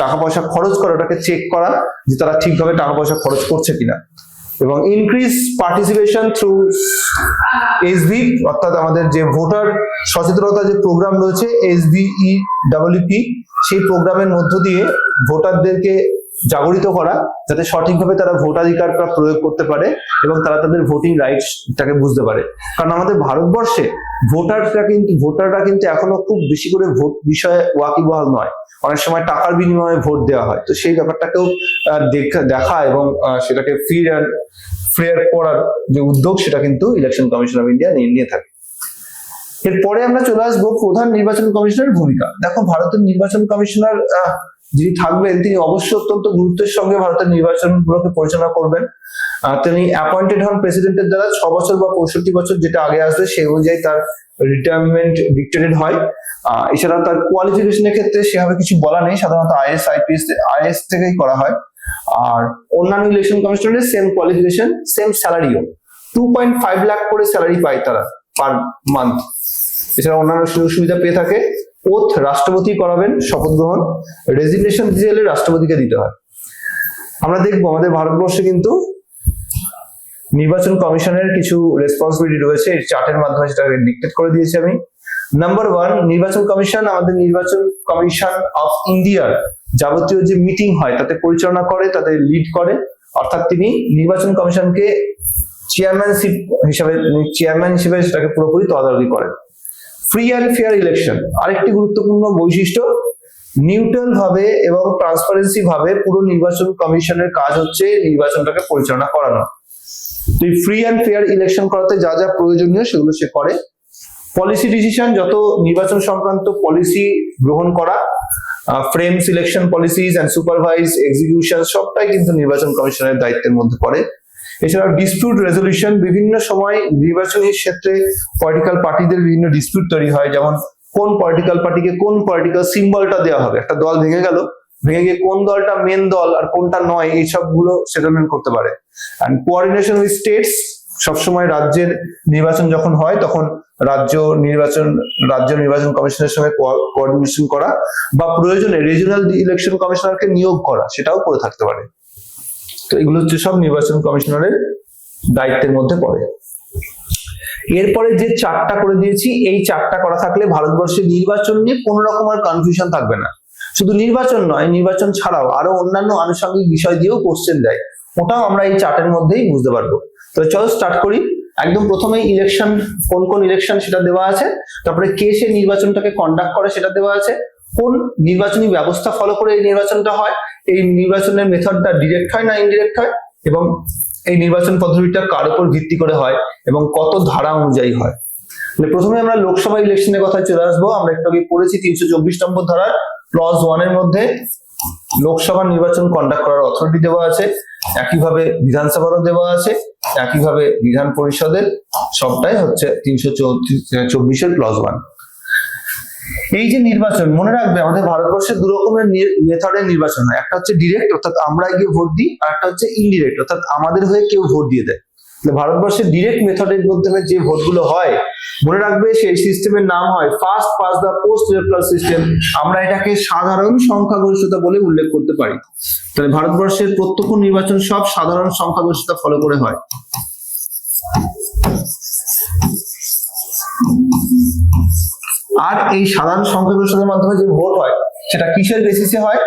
টাকা পয়সা খরচ করে ওটাকে চেক করা যে তারা ঠিকভাবে টাকা পয়সা খরচ করছে কিনা। এবং ইনক্রিজ পার্টিসিপেশন থ্রু এসভি, অর্থাৎ আমাদের যে ভোটার সচেতনতা যে প্রোগ্রাম রয়েছে SVEWP, সেই প্রোগ্রামের মধ্য দিয়ে ভোটারদেরকে জাগরিত করা যাতে সঠিকভাবে তারা ভোটাধিকারটা প্রয়োগ করতে পারে এবং তারা তাদের ভোটিং রাইটসটাকে বুঝতে পারে। কারণ আমাদের ভারতবর্ষে ভোটাররা কিন্তু এখনো খুব বেশি করে ভোট বিষয়ে ওয়াকিবহাল নয়, অনেক সময় টাকার বিনিময়ে ভোট দেওয়া হয়। তো সেই ব্যাপারটাকেও দেখা এবং সেটাকে ফেয়ার করার যে উদ্যোগ সেটা কিন্তু ইলেকশন কমিশন অফ ইন্ডিয়া নিয়ে থাকে। এরপরে আমরা চলে আসবো প্রধান নির্বাচন কমিশনারের ভূমিকা। দেখো, ভারতের নির্বাচন কমিশনার যিনি থাকবেন তিনি অবশ্যই অত্যন্ত গুরুত্বের সঙ্গে ভারতের নির্বাচনগুলোকে পরিচালনা করবেন। তিনি অ্যাপয়েন্টেড হন প্রেসিডেন্টের দ্বারা 6 বছর বা 65 বছর যেটা আগে আসবে সেই অনুযায়ী তার রিটায়ারমেন্ট ডিক্টেটেড হয়। এছাড়া তার কোয়ালিফিকেশনের ক্ষেত্রে সেভাবে কিছু বলা নেই, সাধারণত IAS থেকেই করা হয়। আর অন্যান্য ইলেকশন কমিশনারের সেম কোয়ালিফিকেশন, সেম স্যালারিও, 2.5 লাখ করে স্যালারি পায় তারা পার মান্থ। এছাড়া অন্যান্য সুযোগ সুবিধা পেয়ে থাকে। ওথ রাষ্ট্রপতি করাবেন, শপথ গ্রহণ, রেজিগনেশন দিতে হলে রাষ্ট্রপতিকে দিতে হয়। আমরা দেখবো আমাদের ভারতবর্ষে কিন্তু নির্বাচন কমিশনের কিছু রেসপন্সিবিলিটি রয়েছে, এই চার্টের মাধ্যমে সেটা ডিক্টেট করে দিয়েছি আমি। নাম্বার 1, নির্বাচন কমিশন আমাদের নির্বাচন কমিশন অফ ইন্ডিয়ার যাবতীয় যে মিটিং হয় তাতে পরিচালনা করে, তাদের লিড করে, অর্থাৎ তিনি নির্বাচন কমিশনকে চেয়ারম্যান হিসেবে সেটাকে পুরোপুরি তদারকি করেন। ফ্রি অ্যান্ড ফেয়ার ইলেকশন আরেকটি গুরুত্বপূর্ণ বৈশিষ্ট্য। নিউট্রাল ভাবে এবং ট্রান্সপারেন্সি ভাবে পুরো নির্বাচন কমিশনের কাজ হচ্ছে নির্বাচনটাকে পরিচালনা করানো। তো এই ফ্রি অ্যান্ড ফেয়ার ইলেকশন করাতে যা যা প্রয়োজনীয় সেগুলো সে করে। পলিসি ডিসিশন, যত নির্বাচন সংক্রান্ত পলিসি গ্রহণ করা, frame selection policies and supervise execution সবটাই কিন্তু নির্বাচন কমিশনের দায়িত্বের মধ্যে পড়ে। এছাড়াও ডিসপিউট রেজলিউশন, বিভিন্ন সময় নির্বাচনী ক্ষেত্রে পলিটিক্যাল পার্টিদের বিভিন্ন ডিসপিউট তৈরি হয়, যেমন কোন পলিটিক্যাল পার্টিকে কোন পলিটিক্যাল সিম্বলটা দেওয়া হবে, একটা দল ভেঙে গিয়ে কোন দলটা মেন দল আর কোনটা নয় এই সবগুলো সেটেলমেন্ট করতে পারে। এন্ড কোঅর্ডিনেশন উইথ স্টেটস, সবসময় রাজ্যের নির্বাচন যখন হয় তখন রাজ্য নির্বাচন কমিশনের সঙ্গে কোঅর্ডিনেশন করা বা প্রয়োজনে রিজিওনাল ইলেকশন কমিশনারকে নিয়োগ করা, সেটাও করে থাকতে পারে। তো এগুলো হচ্ছে সব নির্বাচন কমিশনারের দায়িত্বের মধ্যে পড়ে। এরপরে যে চারটা করে দিয়েছি, এই চারটা করা থাকলে ভারতবর্ষের নির্বাচন নিয়ে কোন রকম আর কনফিউশন থাকবে না। শুধু নির্বাচন নয়, নির্বাচন ছাড়াও আরো অন্যান্য আনুষঙ্গিক বিষয় দিয়েও কোশ্চেন দেয়, ওটাও আমরা এই চার্টের মধ্যেই বুঝতে পারবো। তো চলো স্টার্ট করি। একদম প্রথমেই ইলেকশন, কোন কোন ইলেকশন সেটা দেওয়া আছে, তারপরে কে সে নির্বাচনটাকে কন্ডাক্ট করে সেটা দেওয়া আছে, কোন নির্বাচনী ব্যবস্থা ফলো করে এই নির্বাচনটা হয়, এই নির্বাচনের মেথডটা ডিরেক্ট হয় না ইনডিরেক্ট হয়, এবং এই নির্বাচন পদ্ধতিটা কার উপর ভিত্তি করে হয় এবং কত ধারা অনুযায়ী হয়। প্রথমে আমরা লোকসভা ইলেকশনের কথায় চলে আসবো। আমরা একটু আগে পড়েছি 324 নম্বর ধারার ক্লজ 1 এর মধ্যে লোকসভা নির্বাচন কন্ডাক্ট করার অথরিটি দেওয়া আছে, একইভাবে বিধানসভারও দেওয়া আছে, একইভাবে বিধান পরিষদের, সবটাই হচ্ছে 324 এর ক্লজ 1। এই যে নির্বাচন, মনে রাখবে আমাদের ভারতবর্ষে দু রকমের মেথডের নির্বাচন হয়, একটা হচ্ছে ডিরেক্ট অর্থাৎ আমরা গিয়ে ভোট দিই, আর একটা হচ্ছে ইনডিরেক্ট অর্থাৎ আমাদের হয়ে কেউ ভোট দিয়ে দেয়। ভারতবর্ষের ডিরেক্ট মেথডের মাধ্যমে যে ভোটগুলো হয়, মনে রাখবে সেই সিস্টেমের নাম হয় first past the post electoral system. আমরা এটাকে সাধারণ সংখ্যাগরিষ্ঠতা বলে উল্লেখ করতে পারি। তাহলে ভারতবর্ষের প্রত্যক্ষ নির্বাচন সব সাধারণ সংখ্যাগরিষ্ঠতা ফলো করে হয়। আর এই সাধারণ সংখ্যাগরিষ্ঠতার মাধ্যমে যে ভোট হয় সেটা কিসের বেসিসে হয়?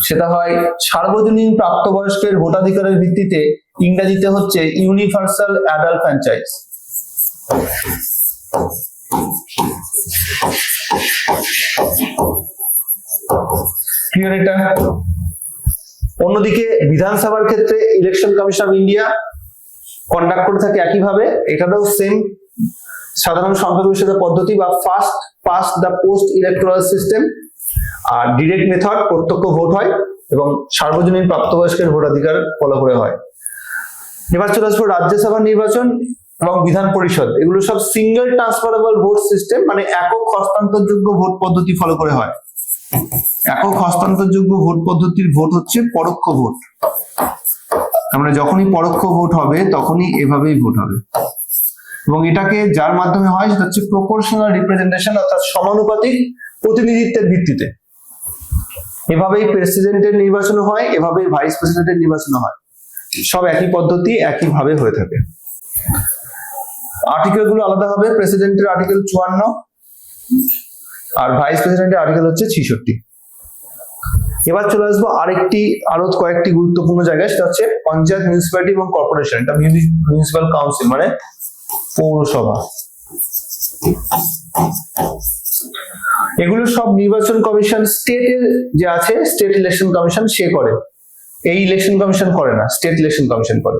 সেটা হয় সার্বজনীন প্রাপ্তবয়স্কের ভোটাধিকারের ভিত্তিতে, ইংরেজিতে হচ্ছে ইউনিভার্সাল অ্যাডাল্ট ফ্র্যাঞ্চাইজ। ক্লিয়ার এটা? অন্যদিকে বিধানসভার ক্ষেত্রে election commission of India conduct করে থাকে একইভাবে, এটাও সেম সাধারণ সংখ্যাগরিষ্ঠতা পদ্ধতি বা first past the post electoral system. আর ডিরেক্ট মেথড প্রত্যক্ষ ভোট হয় এবং সার্বজনীন প্রাপ্তবয়স্কের ভোটাধিকার ফলো করে হয়। এবার চলে আসবো রাজ্যসভা নির্বাচন এবং বিধান পরিষদ, এগুলো সব সিঙ্গেল ট্রান্সফারেবল ভোট সিস্টেম, মানে একক হস্তান্তরযোগ্য ভোট পদ্ধতি ফলো করে হয়। একক হস্তান্তরযোগ্য ভোট পদ্ধতির ভোট হচ্ছে পরোক্ষ ভোট। মানে যখনই পরোক্ষ ভোট হবে তখনই এভাবেই ভোট হবে, এবং এটাকে যার মাধ্যমে হয় সেটা হচ্ছে প্রপোর্শনাল রিপ্রেজেন্টেশন অর্থাৎ সমানুপাতিক প্রতিনিধিত্বের ভিত্তিতে। এভাবেই প্রেসিডেন্টের নির্বাচন হয়, এভাবেই ভাইস প্রেসিডেন্টের নির্বাচন হয়, সব একই পদ্ধতি একইভাবে হয়ে থাকে। আর্টিকেল গুলো আলাদা হবে, প্রেসিডেন্টের আর্টিকেল 54 আর ভাইস প্রেসিডেন্টের আর্টিকেল হচ্ছে 66। এবার চলে আসবো আরো কয়েকটি গুরুত্বপূর্ণ জায়গায়, সেটা হচ্ছে পঞ্চায়েত, মিউনিসিপ্যালিটি এবং কর্পোরেশন। এটা মিউনিসিপ্যাল কাউন্সিল মানে পৌরসভা। এগুলো সব নির্বাচন কমিশন স্টেটের যে আছে, স্টেট ইলেকশন কমিশন সে করে, এই ইলেকশন কমিশন করে না, স্টেট ইলেকশন কমিশন করে।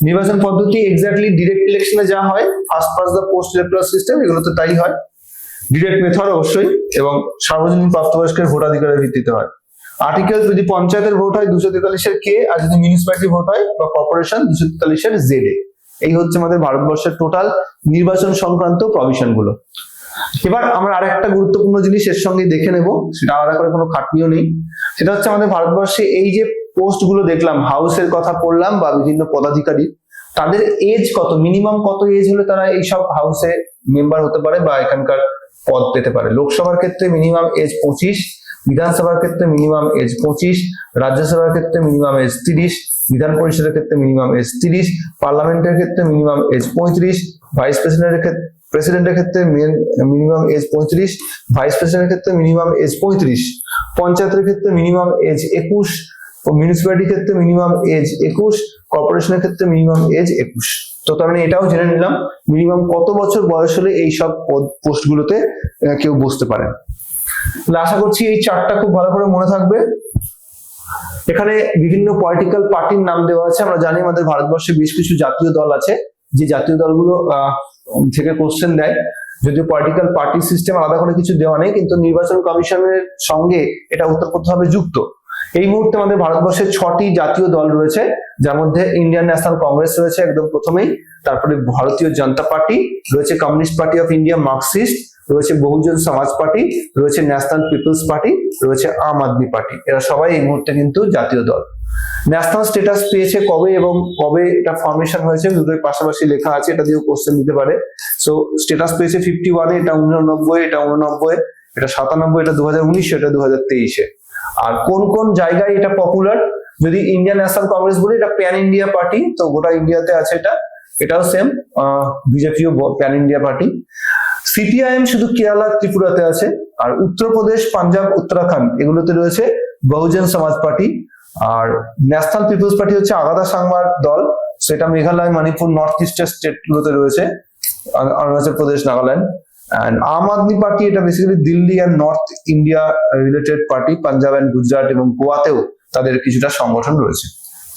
নির্বাচন পদ্ধতি এক্স্যাক্টলি ডিরেক্ট ইলেকশনে যা হয় first past the post electoral system, এগুলো তো তাই হয়। ডিরেক্ট মেথড অবশ্যই, এবং সার্বজনীন প্রাপ্তবয়স্কের ভোটাধিকারের ভিত্তিতে হয়। আর্টিকেল যদি পঞ্চায়েতের ভোট হয় 243 কে, আর যদি মিউনিসিপ্যালিটি ভোট হয় বা কর্পোরেশন 243 জেডে। এই হচ্ছে আমাদের ভারতবর্ষের টোটাল নির্বাচন সংক্রান্ত প্রভিশন গুলো। এবার আমরা আরেকটা গুরুত্বপূর্ণ জিনিস এর সঙ্গে দেখে নেব, সেটা আলাদা করে কোনো খাটনিও নেই। সেটা হচ্ছে আমাদের ভারতবর্ষে এই যে পোস্ট গুলো দেখলাম, হাউসের কথা পড়লাম বা বিভিন্ন পদাধিকারী, তাদের এজ কত, মিনিমাম কত এজ হলে তারা এইসব হাউসে মেম্বার হতে পারে বা এখানকার পদ পেতে পারে। লোকসভার ক্ষেত্রে মিনিমাম এজ 25, বিধানসভার ক্ষেত্রে মিনিমাম এজ 25, রাজ্যসভার ক্ষেত্রে মিনিমাম এজ 30, বিধান পরিষদের ক্ষেত্রে মিনিমাম এজ 30, পার্লামেন্টের ক্ষেত্রে মিনিমাম এজ 35, ভাইস প্রেসিডেন্টের ক্ষেত্রে মিনিমাম এজ 35, ভাইস প্রেসিডেন্টের ক্ষেত্রে মিনিমাম এজ 35, পঞ্চায়েতের ক্ষেত্রে মিনিমাম এজ 21, মিউনিসিপ্যালিটির ক্ষেত্রে মিনিমাম এজ 21, কর্পোরেশনের ক্ষেত্রে মিনিমাম এজ 21। তো তার মানে এটাও জেনে নিলাম মিনিমাম কত বছর বয়স হলে এই সব পোস্টগুলোতে কেউ বসতে পারে। আশা করছি এই চারটা খুব ভালো করে মনে থাকবে। এখানে বিভিন্ন পলিটিক্যাল পার্টির নাম দেওয়া আছে। আমরা জানি আমাদের ভারতবর্ষে বেশ কিছু জাতীয় দল আছে, যে জাতীয় দলগুলো থেকে কোশ্চেন দেয়। যদিও পলিটিক্যাল পার্টি সিস্টেম আলাদা করে কিছু দেওয়া নেই, কিন্তু নির্বাচন কমিশনের সঙ্গে এটা ওতপ্রোতভাবে যুক্ত। এই মুহূর্তে আমাদের ভারতবর্ষে 6টি জাতীয় দল রয়েছে, যার মধ্যে ইন্ডিয়ান ন্যাশনাল কংগ্রেস রয়েছে একদম প্রথমেই, তারপরে ভারতীয় জনতা পার্টি রয়েছে, communist party of India Marxist রয়েছে, বহুজন সমাজ পার্টি রয়েছে, ন্যাশনাল পিপলস পার্টি রয়েছে, আম আদমি পার্টি। এরা সবাই এই মুহূর্তে কিন্তু জাতীয় দল। ন্যাশনাল স্ট্যাটাস পেয়েছে কবে এবং কবে এটা ফর্মেশন হয়েছে দুটোই পাশাপাশি লেখা আছে, এটা দিয়েও কোশ্চেন দিতে পারে। সো স্ট্যাটাস পেয়েছে 51-এ, এটা 89, এটা 89, এটা 97, এটা 2019, এটা 2023-এ। আর কোন কোন জায়গায় এটা পপুলার, যদি ইন্ডিয়ান ন্যাশনাল কংগ্রেস বলি এটা প্যান ইন্ডিয়া পার্টি, তো গোটা ইন্ডিয়াতে আছে এটা, এটাও সেম, বিজেপিও প্যান ইন্ডিয়া পার্টি। সিপিআইএম শুধু কেরালা ত্রিপুরাতে আছে, আর উত্তরপ্রদেশ, পাঞ্জাব, উত্তরাখণ্ড এগুলোতে রয়েছে বহুজন সমাজ পার্টি। আর ন্যাশনাল পিপলস পার্টি হচ্ছে আগাদা সাংবার দল, সেটা Meghalaya, Manipur, north eastern state গুলোতে রয়েছে, অরুণাচল প্রদেশ, নাগাল্যান্ড। এন্ড আম আদমি পার্টি এটা basically Delhi and north India related party, Punjab and Gujarat এবং গোয়াতেও তাদের কিছুটা সংগঠন রয়েছে।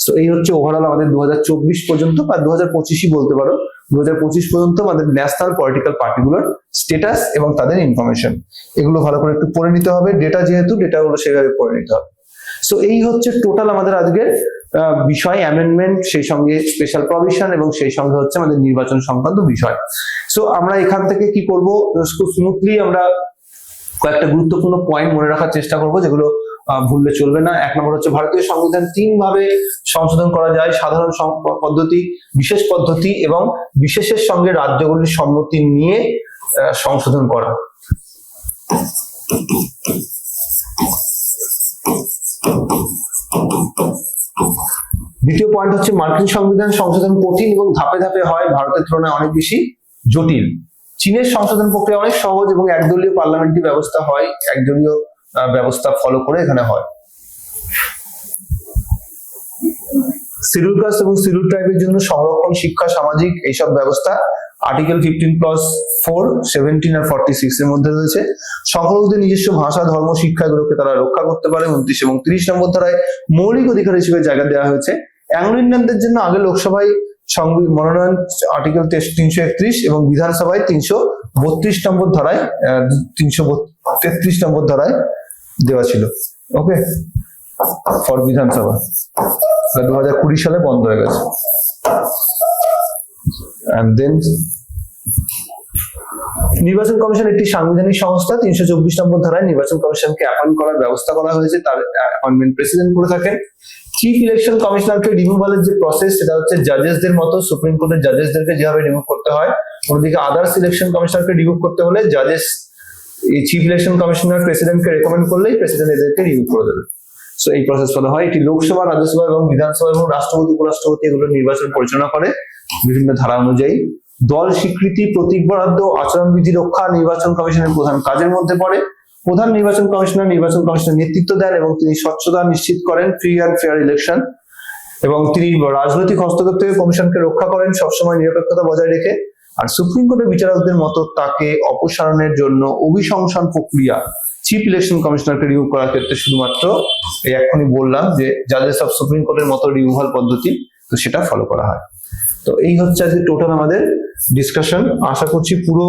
সো এই হচ্ছে ওভারঅল আমাদের 2024 পর্যন্ত বা 2025ই বলতে পারো, 2025 পর্যন্ত আমাদের ন্যাশনাল পলিটিক্যাল পার্টিগুলোর স্ট্যাটাস এবং তাদের ইনফরমেশন, এগুলো ভালো করে একটু পড়ে নিতে হবে। ডেটা যেহেতু ডেটাগুলো সেভাবে পড়ে নিতে হবে। সো এই হচ্ছে টোটাল আমাদের আজকের বিষয়, অ্যামেন্ডমেন্ট, সেই সঙ্গে স্পেশাল প্রভিশন এবং সেই সঙ্গে হচ্ছে আমাদের নির্বাচন সংক্রান্ত বিষয়। সো আমরা এখান থেকে কি করব, স্মুথলি আমরা কয়েকটা গুরুত্বপূর্ণ পয়েন্ট মনে রাখার চেষ্টা করব, যেগুলো ভুললে চলবে না। 1 নম্বর হচ্ছে ভারতীয় সংবিধান 3 ভাবে সংশোধন করা যায়: সাধারণ পদ্ধতি, বিশেষ পদ্ধতি এবং বিশেষের সঙ্গে রাজ্যগুলির সম্মতি নিয়ে সংশোধন করা। দ্বিতীয় পয়েন্ট হচ্ছে মার্কিন সংবিধান সংশোধন কঠিন এবং ধাপে ধাপে হয়, ভারতের তুলনায় অনেক বেশি জটিল। চীনের সংশোধন প্রক্রিয়া অনেক সহজ এবং একদলীয় পার্লামেন্টারি ব্যবস্থা হয়, একদলীয় ব্যবস্থা ফলো করে এখানে হয়। শিডিউল কাস্ট এবং শিডিউল ট্রাইবের জন্য সংরক্ষণ, শিক্ষা, সামাজিক এইসব ব্যবস্থা আর্টিকেল 15+4, 17 আর 46 এর মধ্যে রয়েছে। সংখ্যালঘুদের নিজস্ব ভাষা, ধর্ম, শিক্ষা এগুলোকে তারা রক্ষা করতে পারে। 29 এবং 30 নম্বর ধারায় মৌলিক অধিকার হিসেবে জায়গা দেওয়া হয়েছে। অ্যাংলো ইন্ডিয়ানদের জন্য আগে লোকসভায় মনোনয়ন আর্টিকেল 331 এবং বিধানসভায় 332 নম্বর ধারায় 333 নম্বর ধারায় দেওয়া ছিল। ওকে, ফর বিধানসভা 2020 সালে বন্ধ হয়ে গেছে। And then নির্বাচন কমিশন একটি সাংবিধানিক সংস্থা। 324 নম্বর ধারায় নির্বাচন কমিশনকে অ্যাপয়েন্ট করার ব্যবস্থা করা হয়েছে, তার অ্যাপয়েন্টমেন্ট প্রেসিডেন্ট করে থাকেন। চিফ ইলেকশন কমিশনারকে রিমুভালের যে প্রসেস, সেটা হচ্ছে জাজেসদের মতো সুপ্রিম কোর্টের জাজেসদেরকে যেভাবে রিমুভ করতে হয়, অন্যদিকে আদার্স ইলেকশন কমিশনারকে রিমুভ করতে হলে জাজেস এই চিফ ইলেকশন কমিশনার প্রেসিডেন্টকে রেকমেন্ড করলেই প্রেসিডেন্ট এদেরকে রিমুভ করে দেবে। সো এই প্রসেস ফলো হয়। এটি লোকসভা, রাজ্যসভা এবং বিধানসভা এবং রাষ্ট্রপতি, উপরাষ্ট্রপতি এগুলো নির্বাচন পরিচালনা করে বিভিন্ন ধারা অনুযায়ী। দল স্বীকৃতি, প্রতীক বরাদ্দ, আচরণবিধি রক্ষা নির্বাচন কমিশনের প্রধান কাজের মধ্যে পড়ে। প্রধান নির্বাচন কমিশনার নেতৃত্ব দেন এবং তিনি স্বচ্ছতা নিশ্চিত করেন, ফ্রি অ্যান্ড ফেয়ার ইলেকশন, এবং তিনি রাজনৈতিক হস্তক্ষেপ থেকে কমিশনকে রক্ষা করেন সবসময় নিরপেক্ষতা বজায় রেখে। আর সুপ্রিম কোর্টের বিচারকদের মতো তাকে অপসারণের জন্য অভিশংসন প্রক্রিয়া চিফ ইলেকশন কমিশনারকে রিমুভ করার ক্ষেত্রে শুধুমাত্র এই এখনই বললাম যে জাজেস অফ সুপ্রিম কোর্টের মতো রিমুভাল পদ্ধতি, তো সেটা ফলো করা হয়। তো এই হচ্ছে আজকে টোটাল আমাদের ডিসকাশন। আশা করছি পুরো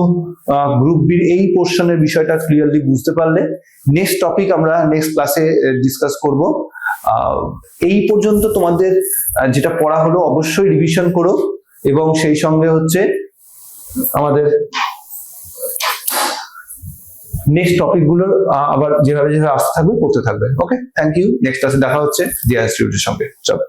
গ্রুপ বির এই পোর্শনের বিষয়টা ক্লিয়ারলি বুঝতে পারলে। নেক্সট টপিক আমরা নেক্সট ক্লাসে ডিসকাস করব। এই পর্যন্ত তোমাদের যেটা পড়া হলো অবশ্যই রিভিশন করো, এবং সেই সঙ্গে হচ্ছে আমাদের নেক্সট টপিক গুলো আবার যেভাবে আসতে থাকবে করতে থাকবে। ওকে, থ্যাংক ইউ। নেক্সট ক্লাসে দেখা হচ্ছে দিয়া ইনস্টিটিউটের সঙ্গে। চলো।